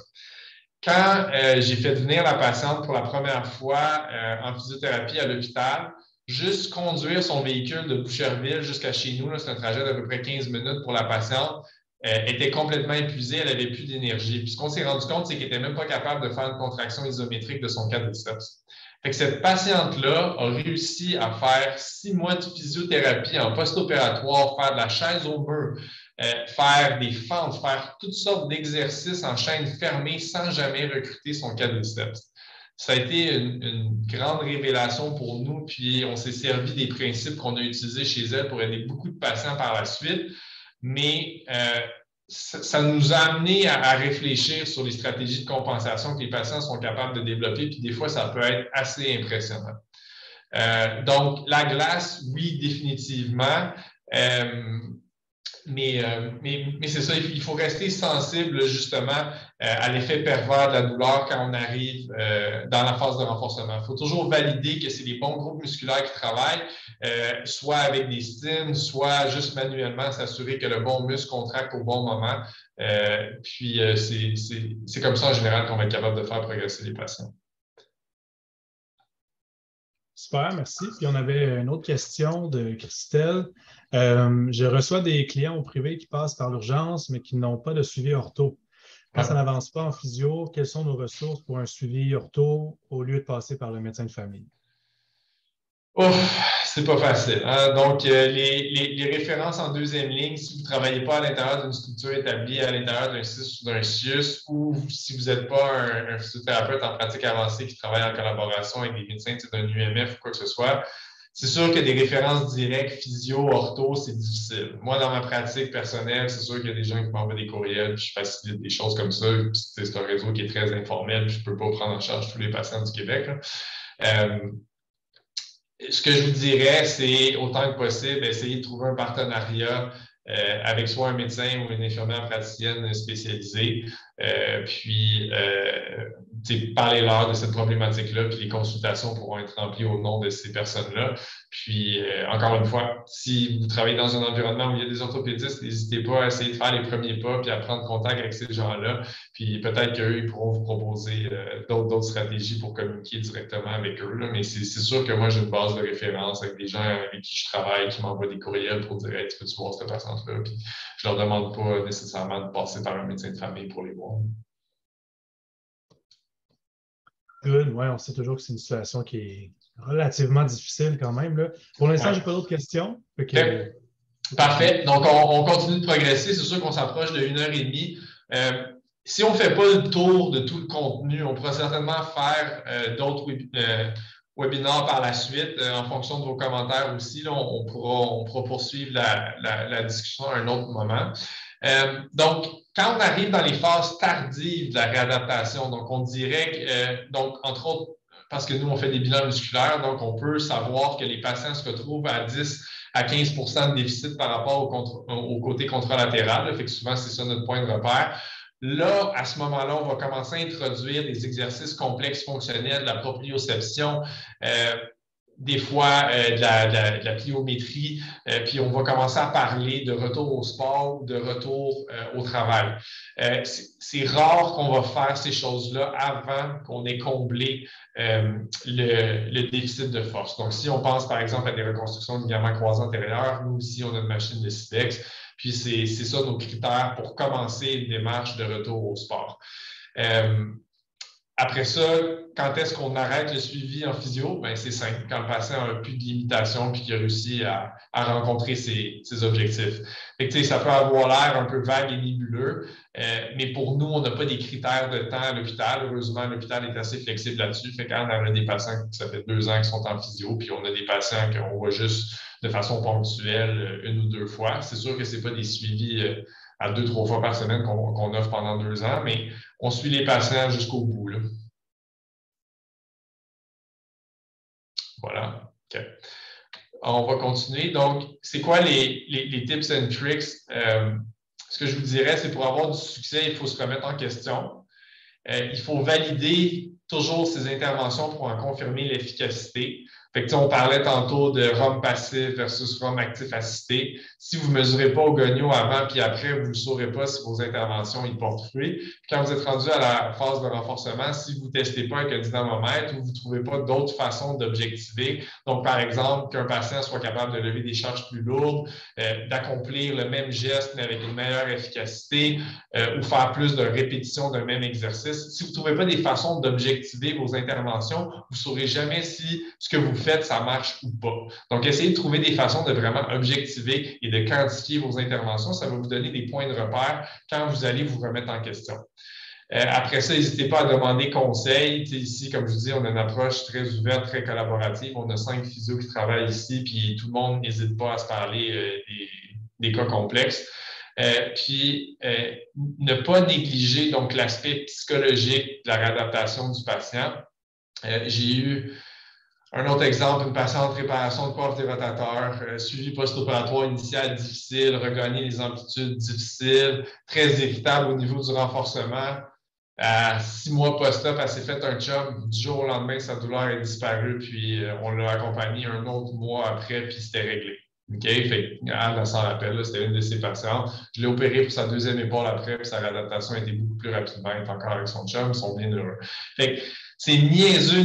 Quand j'ai fait venir la patiente pour la première fois en physiothérapie à l'hôpital, juste conduire son véhicule de Boucherville jusqu'à chez nous, c'est un trajet d'à peu près 15 minutes pour la patiente, était complètement épuisée, elle n'avait plus d'énergie. Puis ce qu'on s'est rendu compte, c'est qu'elle n'était même pas capable de faire une contraction isométrique de son quadriceps. Fait que cette patiente-là a réussi à faire 6 mois de physiothérapie en post-opératoire, faire de la chaise au mur, faire des fentes, faire toutes sortes d'exercices en chaîne fermée sans jamais recruter son quadriceps. Ça a été une grande révélation pour nous, puis on s'est servi des principes qu'on a utilisés chez elle pour aider beaucoup de patients par la suite, mais ça nous a amené à réfléchir sur les stratégies de compensation que les patients sont capables de développer, puis des fois, ça peut être assez impressionnant. Donc, la glace, oui, définitivement. Mais c'est ça, il faut rester sensible justement à l'effet pervers de la douleur quand on arrive dans la phase de renforcement. Il faut toujours valider que c'est les bons groupes musculaires qui travaillent, soit avec des stims, soit juste manuellement s'assurer que le bon muscle contracte au bon moment. Puis c'est comme ça en général qu'on va être capable de faire progresser les patients. Super, merci. Puis on avait une autre question de Christelle. Je reçois des clients au privé qui passent par l'urgence, mais qui n'ont pas de suivi ortho. Quand ça n'avance pas en physio, quelles sont nos ressources pour un suivi ortho au lieu de passer par le médecin de famille? C'est pas facile. Hein? Donc, les références en deuxième ligne, si vous ne travaillez pas à l'intérieur d'une structure établie, à l'intérieur d'un CIS ou d'un CIUS, ou si vous n'êtes pas un physiothérapeute en pratique avancée qui travaille en collaboration avec des médecins d'un UMF ou quoi que ce soit, c'est sûr que des références directes, physio, ortho, c'est difficile. Moi, dans ma pratique personnelle, c'est sûr qu'il y a des gens qui m'envoient des courriels, puis je facilite des choses comme ça. C'est un réseau qui est très informel, puis je ne peux pas prendre en charge tous les patients du Québec. Ce que je vous dirais, c'est autant que possible, essayer de trouver un partenariat avec soit un médecin ou une infirmière praticienne spécialisée, puis parlez-leur de cette problématique-là, puis les consultations pourront être remplies au nom de ces personnes-là. Puis, encore une fois, si vous travaillez dans un environnement où il y a des orthopédistes, n'hésitez pas à essayer de faire les premiers pas, puis à prendre contact avec ces gens-là. Puis peut-être qu'eux, ils pourront vous proposer d'autres stratégies pour communiquer directement avec eux. Là. Mais c'est sûr que moi, j'ai une base de référence avec des gens avec qui je travaille, qui m'envoient des courriels pour dire hey, « tu peux-tu voir cette patiente-là? » Puis je leur demande pas nécessairement de passer par un médecin de famille pour les voir. Good. Ouais, on sait toujours que c'est une situation qui est relativement difficile quand même. Là. Pour l'instant, je n'ai pas d'autres questions. Okay. Parfait. Donc, on continue de progresser. C'est sûr qu'on s'approche de 1h30. Si on ne fait pas le tour de tout le contenu, on pourra certainement faire d'autres webinaires par la suite en fonction de vos commentaires aussi. Là, on pourra poursuivre la discussion à un autre moment. Donc, quand on arrive dans les phases tardives de la réadaptation, donc on dirait que, donc, entre autres, parce que nous, on fait des bilans musculaires, donc on peut savoir que les patients se retrouvent à 10 à 15 de déficit par rapport au côté contralatéral. Là, fait que souvent, c'est ça notre point de repère. Là, à ce moment-là, on va commencer à introduire des exercices complexes fonctionnels, de la proprioception, des fois de la pliométrie, puis on va commencer à parler de retour au sport ou de retour au travail. C'est rare qu'on va faire ces choses-là avant qu'on ait comblé le déficit de force. Donc, si on pense par exemple à des reconstructions de ligaments croisés antérieurs, nous aussi, on a une machine de Sidex, puis c'est ça nos critères pour commencer une démarche de retour au sport. Après ça, quand est-ce qu'on arrête le suivi en physio? Ben, c'est simple. Quand le patient n'a plus de limitation et qu'il a réussi à rencontrer ses objectifs. Fait que, ça peut avoir l'air un peu vague et nébuleux, mais pour nous, on n'a pas des critères de temps à l'hôpital. Heureusement, l'hôpital est assez flexible là-dessus. Fait quand on a des patients qui ça fait 2 ans qui sont en physio, puis on a des patients qu'on voit juste de façon ponctuelle 1 ou 2 fois. C'est sûr que ce n'est pas des suivis à 2-3 fois par semaine qu'on offre pendant 2 ans, mais on suit les patients jusqu'au bout, là. Voilà. OK. On va continuer. Donc, c'est quoi les tips and tricks? Ce que je vous dirais, c'est pour avoir du succès, il faut se remettre en question. Il faut valider toujours ces interventions pour en confirmer l'efficacité. Fait que, on parlait tantôt de rhum passif versus rhum actif assisté. Si vous ne mesurez pas au gogno avant puis après, vous ne saurez pas si vos interventions ils portent fruit. Puis quand vous êtes rendu à la phase de renforcement, si vous ne testez pas avec un dynamomètre ou vous ne trouvez pas d'autres façons d'objectiver, donc par exemple qu'un patient soit capable de lever des charges plus lourdes, d'accomplir le même geste mais avec une meilleure efficacité ou faire plus de répétitions d'un même exercice, si vous ne trouvez pas des façons d'objectiver vos interventions, vous ne saurez jamais si ce que vous faites, ça marche ou pas. Donc, essayez de trouver des façons de vraiment objectiver et de quantifier vos interventions. Ça va vous donner des points de repère quand vous allez vous remettre en question. Après ça, n'hésitez pas à demander conseil. Ici, comme je vous dis, on a une approche très ouverte, très collaborative. On a 5 physios qui travaillent ici, puis tout le monde n'hésite pas à se parler des cas complexes. Puis, ne pas négliger donc l'aspect psychologique de la réadaptation du patient. J'ai eu un autre exemple, une patiente réparation de coiffe des rotateurs, suivi post-opératoire initial difficile, regagner les amplitudes difficiles, très irritable au niveau du renforcement. À 6 mois post-op, elle s'est fait un chum. Du jour au lendemain, sa douleur est disparue, puis on l'a accompagnée un autre mois après, puis c'était réglé. OK? Fait elle s'en rappelle, c'était une de ses patientes. Je l'ai opérée pour sa 2e épaule après, puis sa réadaptation a été beaucoup plus rapidement. Elle est encore avec son chum, ils sont bien heureux. Fait que c'est niaiseux,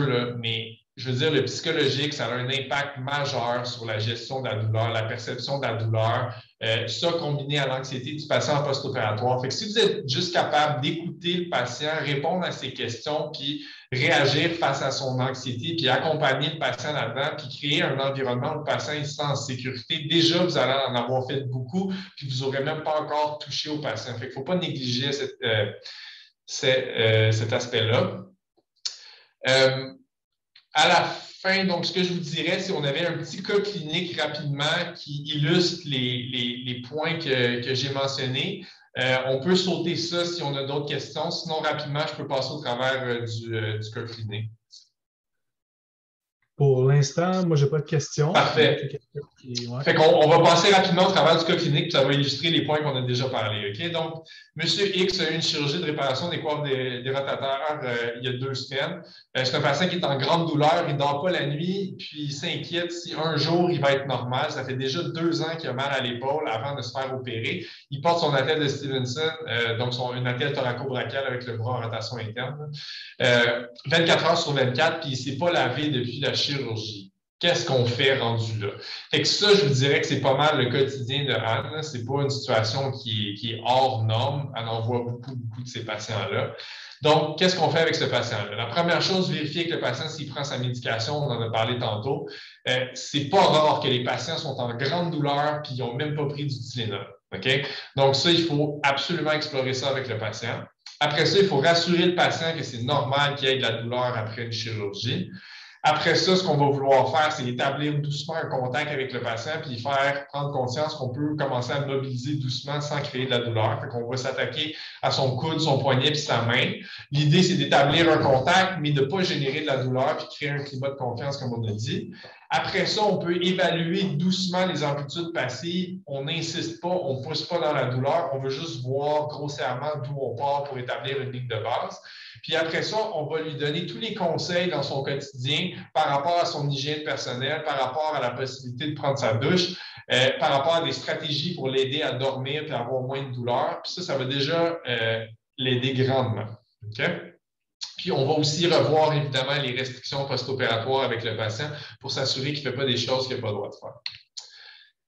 là, mais je veux dire, le psychologique, ça a un impact majeur sur la gestion de la douleur, la perception de la douleur, ça combiné à l'anxiété du patient post-opératoire. Fait que si vous êtes juste capable d'écouter le patient, répondre à ses questions, puis réagir face à son anxiété, puis accompagner le patient là-dedans, puis créer un environnement où le patient il se sent en sécurité, déjà, vous allez en avoir fait beaucoup, puis vous n'aurez même pas encore touché au patient. Fait qu'il ne faut pas négliger cet aspect-là. À la fin, donc, ce que je vous dirais, c'est qu'on avait un petit cas clinique rapidement qui illustre les points que j'ai mentionnés. On peut sauter ça si on a d'autres questions. Sinon, rapidement, je peux passer au travers du cas clinique. Pour l'instant, moi, je n'ai pas de questions. Parfait. Ouais. Fait qu'on va passer rapidement au travers du cas clinique, puis ça va illustrer les points qu'on a déjà parlé. OK? Donc, M. X a eu une chirurgie de réparation des coifes des rotateurs il y a 2 semaines. C'est un patient qui est en grande douleur, il ne dort pas la nuit, puis il s'inquiète si un jour il va être normal. Ça fait déjà 2 ans qu'il a mal à l'épaule avant de se faire opérer. Il porte son attelle de Stevenson, donc une attelle thoraco-brachiale avec le bras en rotation interne, 24 heures sur 24, puis il ne s'est pas lavé depuis la chirurgie. Qu'est-ce qu'on fait rendu là? Fait que ça, je vous dirais que c'est pas mal le quotidien de Anne. Ce n'est pas une situation qui est hors norme. Elle en voit beaucoup de ces patients-là. Donc, qu'est-ce qu'on fait avec ce patient-là? La première chose, vérifier que le patient, s'il prend sa médication, on en a parlé tantôt, c'est pas rare que les patients sont en grande douleur puis ils n'ont même pas pris du Tylenol. Okay? Donc, ça, il faut absolument explorer ça avec le patient. Après ça, il faut rassurer le patient que c'est normal qu'il y ait de la douleur après une chirurgie. Après ça, ce qu'on va vouloir faire, c'est établir doucement un contact avec le patient puis faire prendre conscience qu'on peut commencer à mobiliser doucement sans créer de la douleur. Fait qu'on va s'attaquer à son coude, son poignet puis sa main. L'idée, c'est d'établir un contact, mais de ne pas générer de la douleur puis créer un climat de confiance, comme on a dit. Après ça, on peut évaluer doucement les amplitudes passives. On n'insiste pas, on ne pousse pas dans la douleur. On veut juste voir grossièrement d'où on part pour établir une ligne de base. Puis après ça, on va lui donner tous les conseils dans son quotidien par rapport à son hygiène personnelle, par rapport à la possibilité de prendre sa douche, par rapport à des stratégies pour l'aider à dormir et avoir moins de douleur. Puis ça va déjà l'aider grandement. OK? Puis, on va aussi revoir, évidemment, les restrictions post-opératoires avec le patient pour s'assurer qu'il ne fait pas des choses qu'il n'a pas le droit de faire.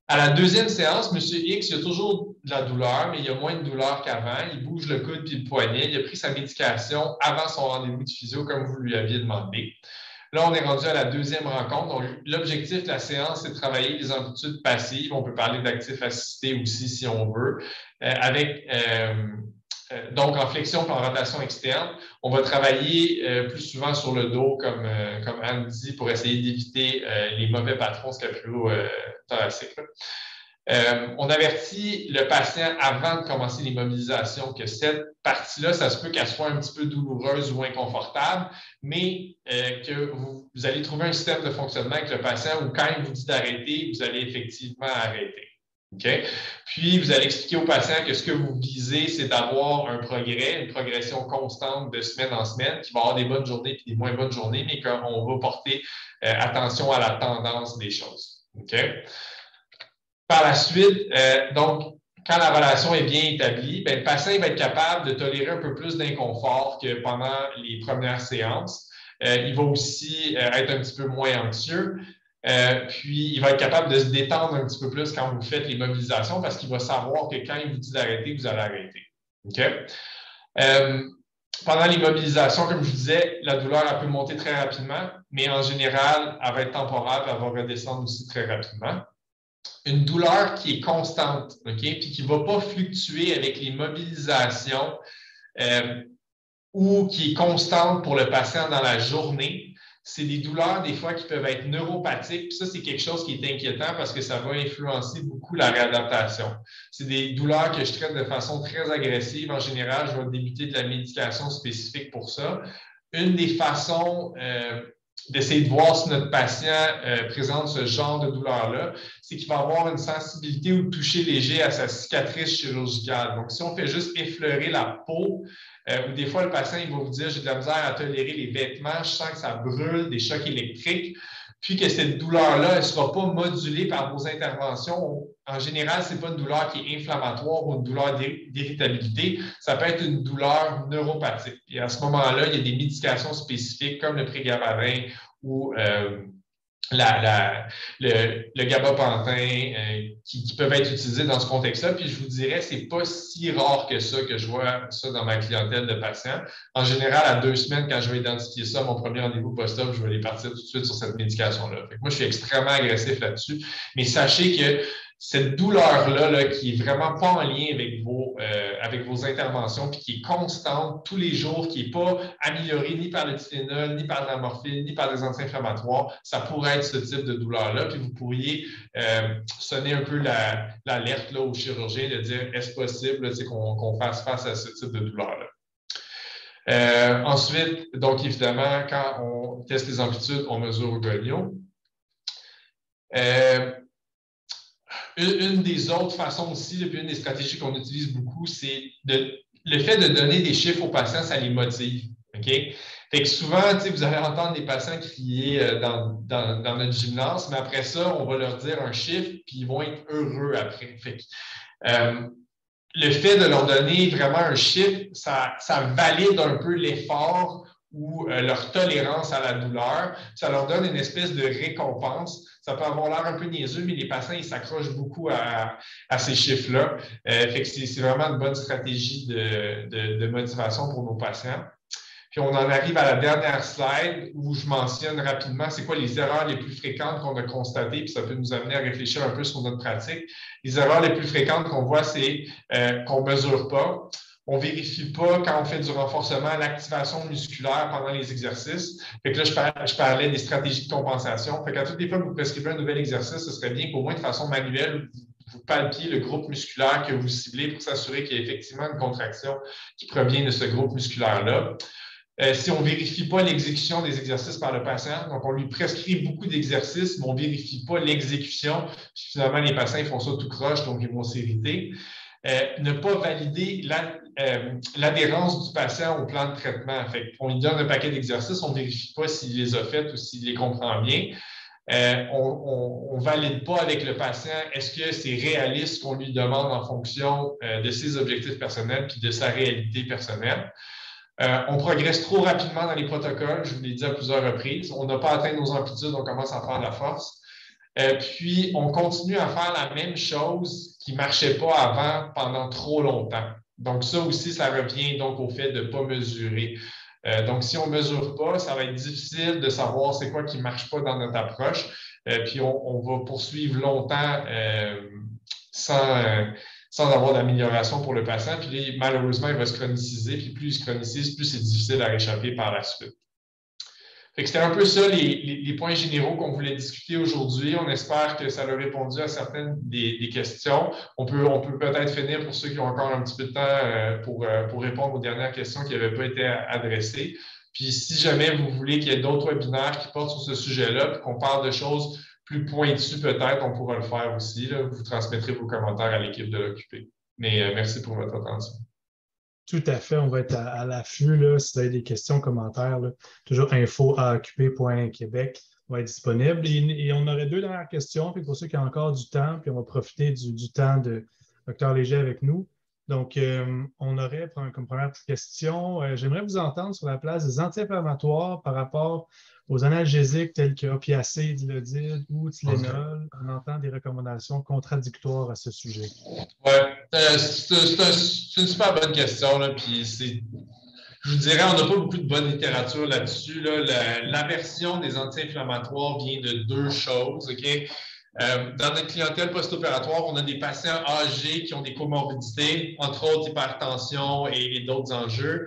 À la deuxième séance, M. X, il a toujours de la douleur, mais il a moins de douleur qu'avant. Il bouge le coude puis le poignet. Il a pris sa médication avant son rendez-vous de physio, comme vous lui aviez demandé. Là, on est rendu à la deuxième rencontre. Donc, l'objectif de la séance, c'est de travailler les amplitudes passives. On peut parler d'actifs assistés aussi, si on veut, donc, en flexion et en rotation externe, on va travailler plus souvent sur le dos, comme Anne dit, pour essayer d'éviter les mauvais patrons scapulo-thoraciques. On avertit le patient avant de commencer l'immobilisation que cette partie-là, ça se peut qu'elle soit un petit peu douloureuse ou inconfortable, mais que vous allez trouver un système de fonctionnement avec le patient où quand il vous dit d'arrêter, vous allez effectivement arrêter. Okay? Puis, vous allez expliquer au patient que ce que vous visez, c'est d'avoir un progrès, une progression constante de semaine en semaine, qu'il va y avoir des bonnes journées et des moins bonnes journées, mais qu'on va porter attention à la tendance des choses. Okay? Par la suite, donc, quand la relation est bien établie, bien, le patient va être capable de tolérer un peu plus d'inconfort que pendant les premières séances. Il va aussi être un petit peu moins anxieux. Puis, il va être capable de se détendre un petit peu plus quand vous faites les mobilisations parce qu'il va savoir que quand il vous dit d'arrêter, vous allez arrêter. Okay? Pendant les mobilisations, comme je vous disais, la douleur elle peut monter très rapidement, mais en général, elle va être temporaire, elle va redescendre aussi très rapidement. Une douleur qui est constante, okay? Puis qui ne va pas fluctuer avec les mobilisations ou qui est constante pour le patient dans la journée, c'est des douleurs des fois qui peuvent être neuropathiques. Puis ça, c'est quelque chose qui est inquiétant parce que ça va influencer beaucoup la réadaptation. C'est des douleurs que je traite de façon très agressive. En général, je vais débuter de la médication spécifique pour ça. Une des façons d'essayer de voir si notre patient présente ce genre de douleur-là, c'est qu'il va avoir une sensibilité ou toucher léger à sa cicatrice chirurgicale. Donc, si on fait juste effleurer la peau, ou des fois, le patient il va vous dire « j'ai de la misère à tolérer les vêtements, je sens que ça brûle, des chocs électriques », puis que cette douleur-là, elle ne sera pas modulée par vos interventions. En général, ce n'est pas une douleur qui est inflammatoire ou une douleur d'irritabilité. Ça peut être une douleur neuropathique. Et à ce moment-là, il y a des médications spécifiques comme le prégabalin ou le gabapentin qui peuvent être utilisés dans ce contexte-là. Puis je vous dirais, ce n'est pas si rare que ça que je vois ça dans ma clientèle de patients. En général, à 2 semaines, quand je vais identifier ça, mon premier rendez-vous post-op, je vais les partir tout de suite sur cette médication-là. Moi, je suis extrêmement agressif là-dessus. Mais sachez que cette douleur-là, là, qui est vraiment pas en lien avec vos interventions, puis qui est constante tous les jours, qui n'est pas améliorée ni par le Tylenol, ni par la morphine, ni par des anti-inflammatoires, ça pourrait être ce type de douleur-là. Puis vous pourriez sonner un peu l'alerte au chirurgien de dire est-ce possible qu'on fasse face à ce type de douleur-là. Ensuite, donc évidemment, quand on teste les amplitudes, on mesure au gonio. Une des autres façons aussi, puis une des stratégies qu'on utilise beaucoup, c'est le fait de donner des chiffres aux patients, ça les motive. Okay? Fait que souvent, vous allez entendre des patients crier dans notre gymnase, mais après ça, on va leur dire un chiffre, puis ils vont être heureux après. Fait que, le fait de leur donner vraiment un chiffre, ça valide un peu l'effort ou leur tolérance à la douleur. Ça leur donne une espèce de récompense. Ça peut avoir l'air un peu niaiseux, mais les patients, ils s'accrochent beaucoup à ces chiffres-là. Fait que c'est vraiment une bonne stratégie de motivation pour nos patients. Puis on en arrive à la dernière slide où je mentionne rapidement c'est quoi les erreurs les plus fréquentes qu'on a constatées, puis ça peut nous amener à réfléchir un peu sur notre pratique. Les erreurs les plus fréquentes qu'on voit, c'est qu'on ne mesure pas. On ne vérifie pas quand on fait du renforcement l'activation musculaire pendant les exercices. Fait que là, je parlais des stratégies de compensation. Fait qu'à toutes les fois que vous prescrivez un nouvel exercice, ce serait bien qu'au moins de façon manuelle, vous palpiez le groupe musculaire que vous ciblez pour s'assurer qu'il y a effectivement une contraction qui provient de ce groupe musculaire-là. Si on ne vérifie pas l'exécution des exercices par le patient, donc on lui prescrit beaucoup d'exercices, mais on ne vérifie pas l'exécution. Finalement, les patients ils font ça tout croche, donc ils vont s'irriter. Ne pas valider l'adhérence du patient au plan de traitement. Fait on lui donne un paquet d'exercices, on ne vérifie pas s'il les a faits ou s'il les comprend bien. On ne valide pas avec le patient est-ce que c'est réaliste ce qu'on lui demande en fonction de ses objectifs personnels puis de sa réalité personnelle. On progresse trop rapidement dans les protocoles, je vous l'ai dit à plusieurs reprises. On n'a pas atteint nos amplitudes, on commence à faire de la force. Puis, on continue à faire la même chose qui ne marchait pas avant pendant trop longtemps. Donc, ça aussi, ça revient donc au fait de ne pas mesurer. Donc, si on ne mesure pas, ça va être difficile de savoir c'est quoi qui ne marche pas dans notre approche. Puis, on va poursuivre longtemps sans avoir d'amélioration pour le patient. Puis, là, malheureusement, il va se chroniciser. Puis, plus il se chronicise, plus c'est difficile à réchapper par la suite. C'était un peu ça les points généraux qu'on voulait discuter aujourd'hui. On espère que ça a répondu à certaines des questions. On peut peut-être finir pour ceux qui ont encore un petit peu de temps pour répondre aux dernières questions qui n'avaient pas été adressées. Puis si jamais vous voulez qu'il y ait d'autres webinaires qui portent sur ce sujet-là, puis qu'on parle de choses plus pointues peut-être, on pourra le faire aussi. Là. Vous transmettrez vos commentaires à l'équipe de l'Occupé. Mais merci pour votre attention. Tout à fait, on va être à l'affût. Là, si vous avez des questions, commentaires, là, toujours info@occupé.québec va être disponible. Et on aurait 2 dernières questions. Puis pour ceux qui ont encore du temps, puis on va profiter du temps de Dr. Léger avec nous. Donc, on aurait comme première petite question, j'aimerais vous entendre sur la place des anti-inflammatoires par rapport aux analgésiques tels que opiacés, Dilodid ou Tylenol. On entend des recommandations contradictoires à ce sujet. Oui, c'est une super bonne question. Là, puis je vous dirais, on n'a pas beaucoup de bonne littérature là-dessus. Là. L'aversion des anti-inflammatoires vient de 2 choses. Okay? Dans notre clientèle post-opératoire, on a des patients âgés qui ont des comorbidités, entre autres hypertension et d'autres enjeux.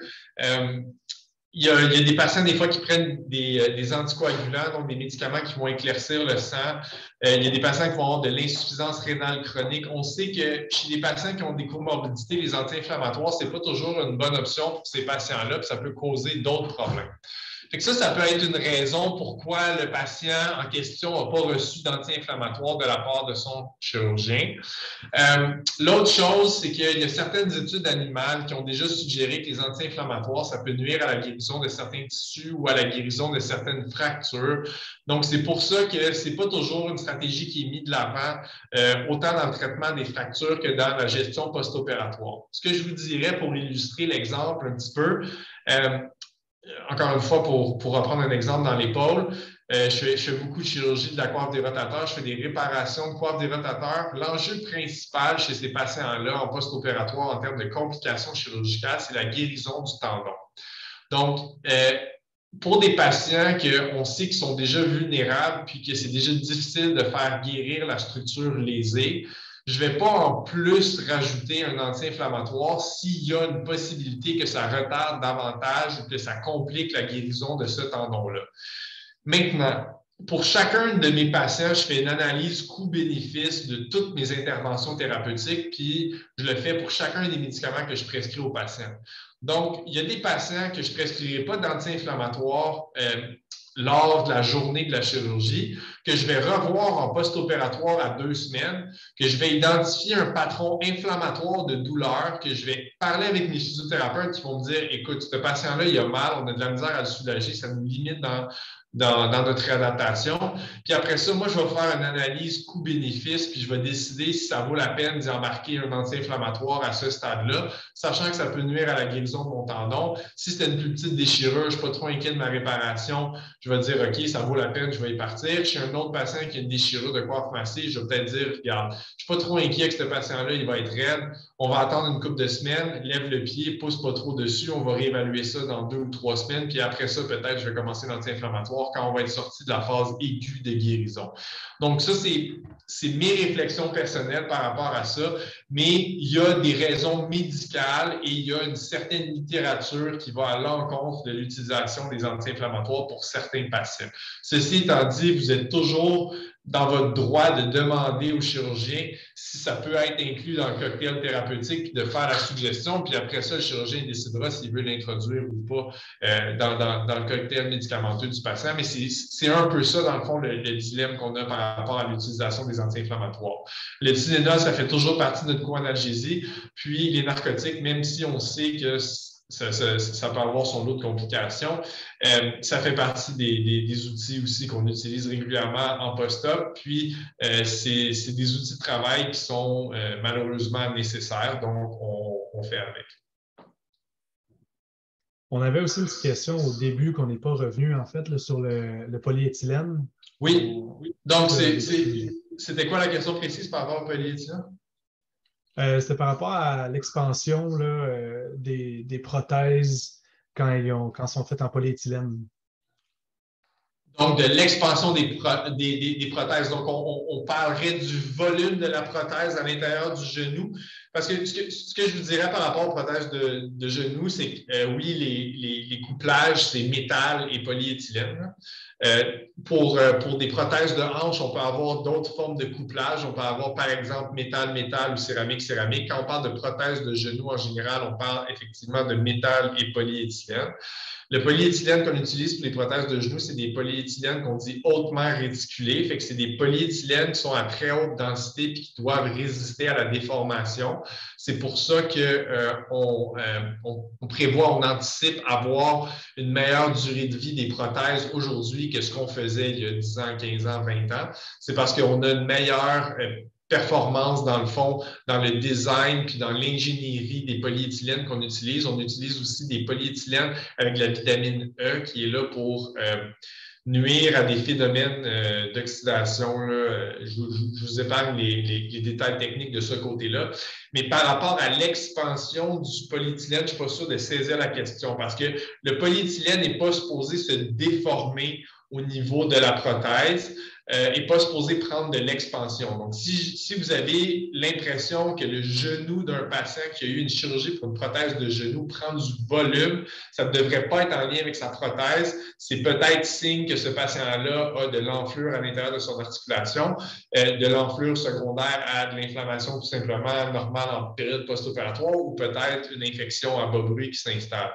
Il y a des patients, des fois, qui prennent des anticoagulants, donc des médicaments qui vont éclaircir le sang. Il y a des patients qui vont avoir de l'insuffisance rénale chronique. On sait que chez les patients qui ont des comorbidités, les anti-inflammatoires, ce n'est pas toujours une bonne option pour ces patients-là, puis ça peut causer d'autres problèmes. Fait que ça peut être une raison pourquoi le patient en question n'a pas reçu d'anti-inflammatoire de la part de son chirurgien. L'autre chose, c'est qu'il y a certaines études animales qui ont déjà suggéré que les anti-inflammatoires, ça peut nuire à la guérison de certains tissus ou à la guérison de certaines fractures. Donc, c'est pour ça que ce n'est pas toujours une stratégie qui est mise de l'avant, autant dans le traitement des fractures que dans la gestion post-opératoire. Ce que je vous dirais pour illustrer l'exemple un petit peu, encore une fois, pour reprendre un exemple dans l'épaule, je fais beaucoup de chirurgie de la coiffe des rotateurs, je fais des réparations de coiffe des rotateurs. L'enjeu principal chez ces patients-là en post-opératoire en termes de complications chirurgicales, c'est la guérison du tendon. Donc, pour des patients qu'on sait qu'ils sont déjà vulnérables puis que c'est déjà difficile de faire guérir la structure lésée, je ne vais pas en plus rajouter un anti-inflammatoire s'il y a une possibilité que ça retarde davantage ou que ça complique la guérison de ce tendon-là. Maintenant, pour chacun de mes patients, je fais une analyse coût-bénéfice de toutes mes interventions thérapeutiques, puis je le fais pour chacun des médicaments que je prescris aux patients. Donc, il y a des patients que je ne prescrirai pas d'anti-inflammatoire lors de la journée de la chirurgie, que je vais revoir en post-opératoire à 2 semaines, que je vais identifier un patron inflammatoire de douleur, que je vais parler avec mes physiothérapeutes qui vont me dire « Écoute, ce patient-là, il a mal, on a de la misère à le soulager, ça nous limite dans notre réadaptation. » Puis après ça, moi, je vais faire une analyse coût-bénéfice, puis je vais décider si ça vaut la peine d'y embarquer un anti-inflammatoire à ce stade-là, sachant que ça peut nuire à la guérison de mon tendon. Si c'était une plus petite déchirure, je ne suis pas trop inquiet de ma réparation, je vais dire « OK, ça vaut la peine, je vais y partir. » Chez un autre patient qui a une déchirure de coiffe massive, je vais peut-être dire « Regarde, je ne suis pas trop inquiet que ce patient-là, il va être raide. On va attendre une couple de semaines, lève le pied, pousse pas trop dessus, on va réévaluer ça dans 2 ou 3 semaines, puis après ça, peut-être, je vais commencer l'anti-inflammatoire quand on va être sorti de la phase aiguë de guérison. » Donc, ça, c'est mes réflexions personnelles par rapport à ça, mais il y a des raisons médicales et il y a une certaine littérature qui va à l'encontre de l'utilisation des anti-inflammatoires pour certains patients. Ceci étant dit, vous êtes toujours dans votre droit de demander au chirurgien si ça peut être inclus dans le cocktail thérapeutique, puis de faire la suggestion, puis après ça, le chirurgien décidera s'il veut l'introduire ou pas dans le cocktail médicamenteux du patient. Mais c'est un peu ça, dans le fond, le dilemme qu'on a par rapport à l'utilisation des anti-inflammatoires. Le Tylenol, ça fait toujours partie de notre co-analgésie, puis les narcotiques, même si on sait que ça peut avoir son lot de complications. Ça fait partie des outils aussi qu'on utilise régulièrement en post-op. Puis, c'est des outils de travail qui sont malheureusement nécessaires, donc on fait avec. On avait aussi une petite question au début qu'on n'est pas revenu, en fait, là, sur le polyéthylène. Oui. Donc, c'était quoi la question précise par rapport au polyéthylène? C'était par rapport à l'expansion des prothèses quand sont faites en polyéthylène. Donc, de l'expansion des prothèses. Donc, on parlerait du volume de la prothèse à l'intérieur du genou. Parce que ce que je vous dirais par rapport aux prothèses de genoux, c'est que oui, les couplages, c'est métal et polyéthylène. Pour des prothèses de hanche, on peut avoir d'autres formes de couplage. On peut avoir, par exemple, métal-métal ou céramique-céramique. Quand on parle de prothèses de genoux en général, on parle effectivement de métal et polyéthylène. Le polyéthylène qu'on utilise pour les prothèses de genoux, c'est des polyéthylènes qu'on dit hautement réticulés. Fait que c'est des polyéthylènes qui sont à très haute densité et qui doivent résister à la déformation. C'est pour ça qu'on prévoit, on anticipe avoir une meilleure durée de vie des prothèses aujourd'hui que ce qu'on faisait il y a 10 ans, 15 ans, 20 ans. C'est parce qu'on a une meilleure performance, dans le fond, dans le design puis dans l'ingénierie des polyéthylènes qu'on utilise. On utilise aussi des polyéthylènes avec de la vitamine E qui est là pour nuire à des phénomènes d'oxydation. Je vous épargne les détails techniques de ce côté-là. Mais par rapport à l'expansion du polyéthylène, je ne suis pas sûr de saisir la question parce que le polyéthylène n'est pas supposé se déformer au niveau de la prothèse. Et pas supposé prendre de l'expansion. Donc, si vous avez l'impression que le genou d'un patient qui a eu une chirurgie pour une prothèse de genou prend du volume, ça ne devrait pas être en lien avec sa prothèse. C'est peut-être signe que ce patient-là a de l'enflure à l'intérieur de son articulation, de l'enflure secondaire à de l'inflammation tout simplement normale en période post-opératoire ou peut-être une infection à bas bruit qui s'installe.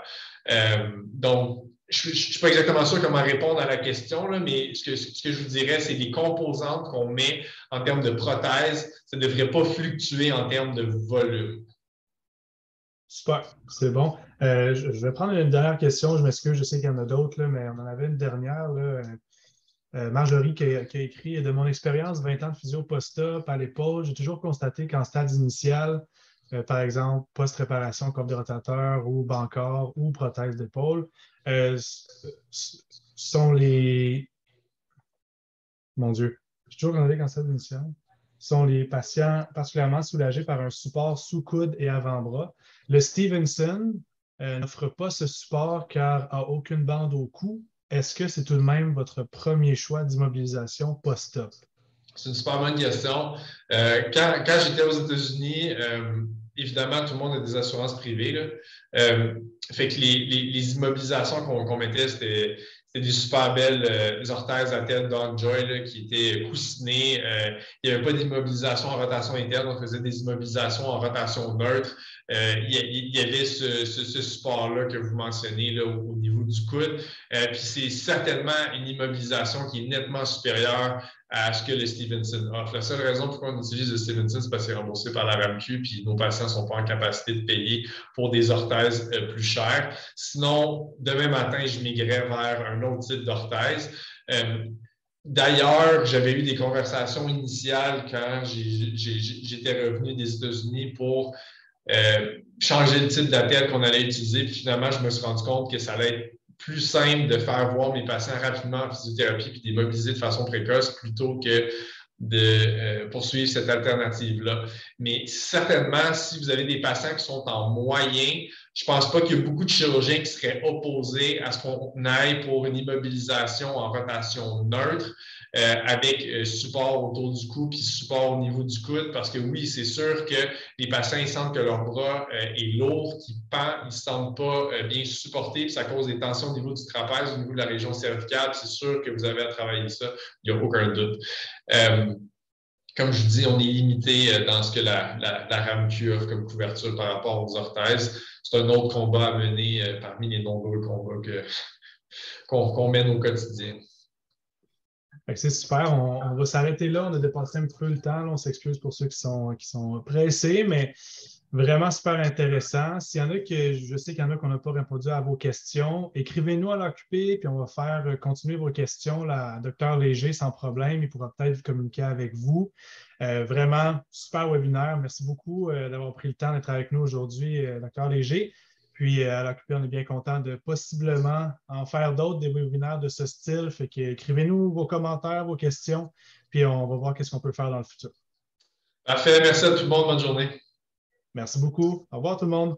Donc, je ne suis pas exactement sûr comment répondre à la question, là, mais ce que je vous dirais, c'est les composantes qu'on met en termes de prothèse, ça ne devrait pas fluctuer en termes de volume. Super, c'est bon. Je vais prendre une dernière question. Je m'excuse, je sais qu'il y en a d'autres, là, mais on en avait une dernière. Là. Marjorie qui a écrit « De mon expérience, 20 ans de physio post-op à l'épaule, j'ai toujours constaté qu'en stade initial, par exemple, post-réparation, courbe de rotateur ou banc-corps ou prothèse d'épaule, sont les... Mon Dieu, j'ai toujours constaté qu'en stade initial, sont les patients particulièrement soulagés par un support sous coude et avant-bras. Le Stevenson n'offre pas ce support car n'a aucune bande au cou. Est-ce que c'est tout de même votre premier choix d'immobilisation post-op? C'est une super bonne question. Quand j'étais aux États-Unis, évidemment, tout le monde a des assurances privées. Là. Fait que les immobilisations qu'on mettait, c'était des super belles orthèses à tête Dogjoy là, qui étaient coussinées. Il n'y avait pas d'immobilisation en rotation interne, on faisait des immobilisations en rotation neutre. Il y avait ce support-là que vous mentionnez là, au niveau du coude. Puis c'est certainement une immobilisation qui est nettement supérieure à ce que le Stevenson offre. La seule raison pourquoi on utilise le Stevenson, c'est parce que c'est remboursé par la RAMQ, puis nos patients ne sont pas en capacité de payer pour des orthèses plus chères. Sinon, demain matin, je migrais vers un autre type d'orthèse. D'ailleurs, j'avais eu des conversations initiales quand j'étais revenu des États-Unis pour changer le type d'attelle qu'on allait utiliser. Puis finalement, je me suis rendu compte que ça allait être plus simple de faire voir mes patients rapidement en physiothérapie puis de les mobiliser de façon précoce plutôt que de poursuivre cette alternative-là. Mais certainement, si vous avez des patients qui sont en moyen, je ne pense pas qu'il y a beaucoup de chirurgiens qui seraient opposés à ce qu'on aille pour une immobilisation en rotation neutre avec support autour du cou puis support au niveau du coude parce que oui, c'est sûr que les patients ils sentent que leur bras est lourd, qu'il pend, ils ne se sentent pas bien supportés puis ça cause des tensions au niveau du trapèze, au niveau de la région cervicale. C'est sûr que vous avez à travailler ça, il n'y a aucun doute. Comme je vous dis, on est limité dans ce que la RAMQ offre comme couverture par rapport aux orthèses. C'est un autre combat à mener parmi les nombreux combats qu'on mène au quotidien. C'est super. On va s'arrêter là. On a dépassé un petit peu le temps. Là. On s'excuse pour ceux qui sont pressés, mais vraiment super intéressant. S'il y en a je sais qu'il y en a qu'on n'a pas répondu à vos questions, écrivez-nous à l'occupé, puis on va faire continuer vos questions. Là, Dr Léger, sans problème, il pourra peut-être communiquer avec vous. Vraiment, super webinaire. Merci beaucoup d'avoir pris le temps d'être avec nous aujourd'hui, Dr Léger. Puis à l'occupé, on est bien content de possiblement en faire d'autres, des webinaires de ce style. Fait que écrivez-nous vos commentaires, vos questions, puis on va voir qu'est-ce qu'on peut faire dans le futur. Parfait. Merci à tout le monde. Bonne journée. Merci beaucoup. Au revoir tout le monde.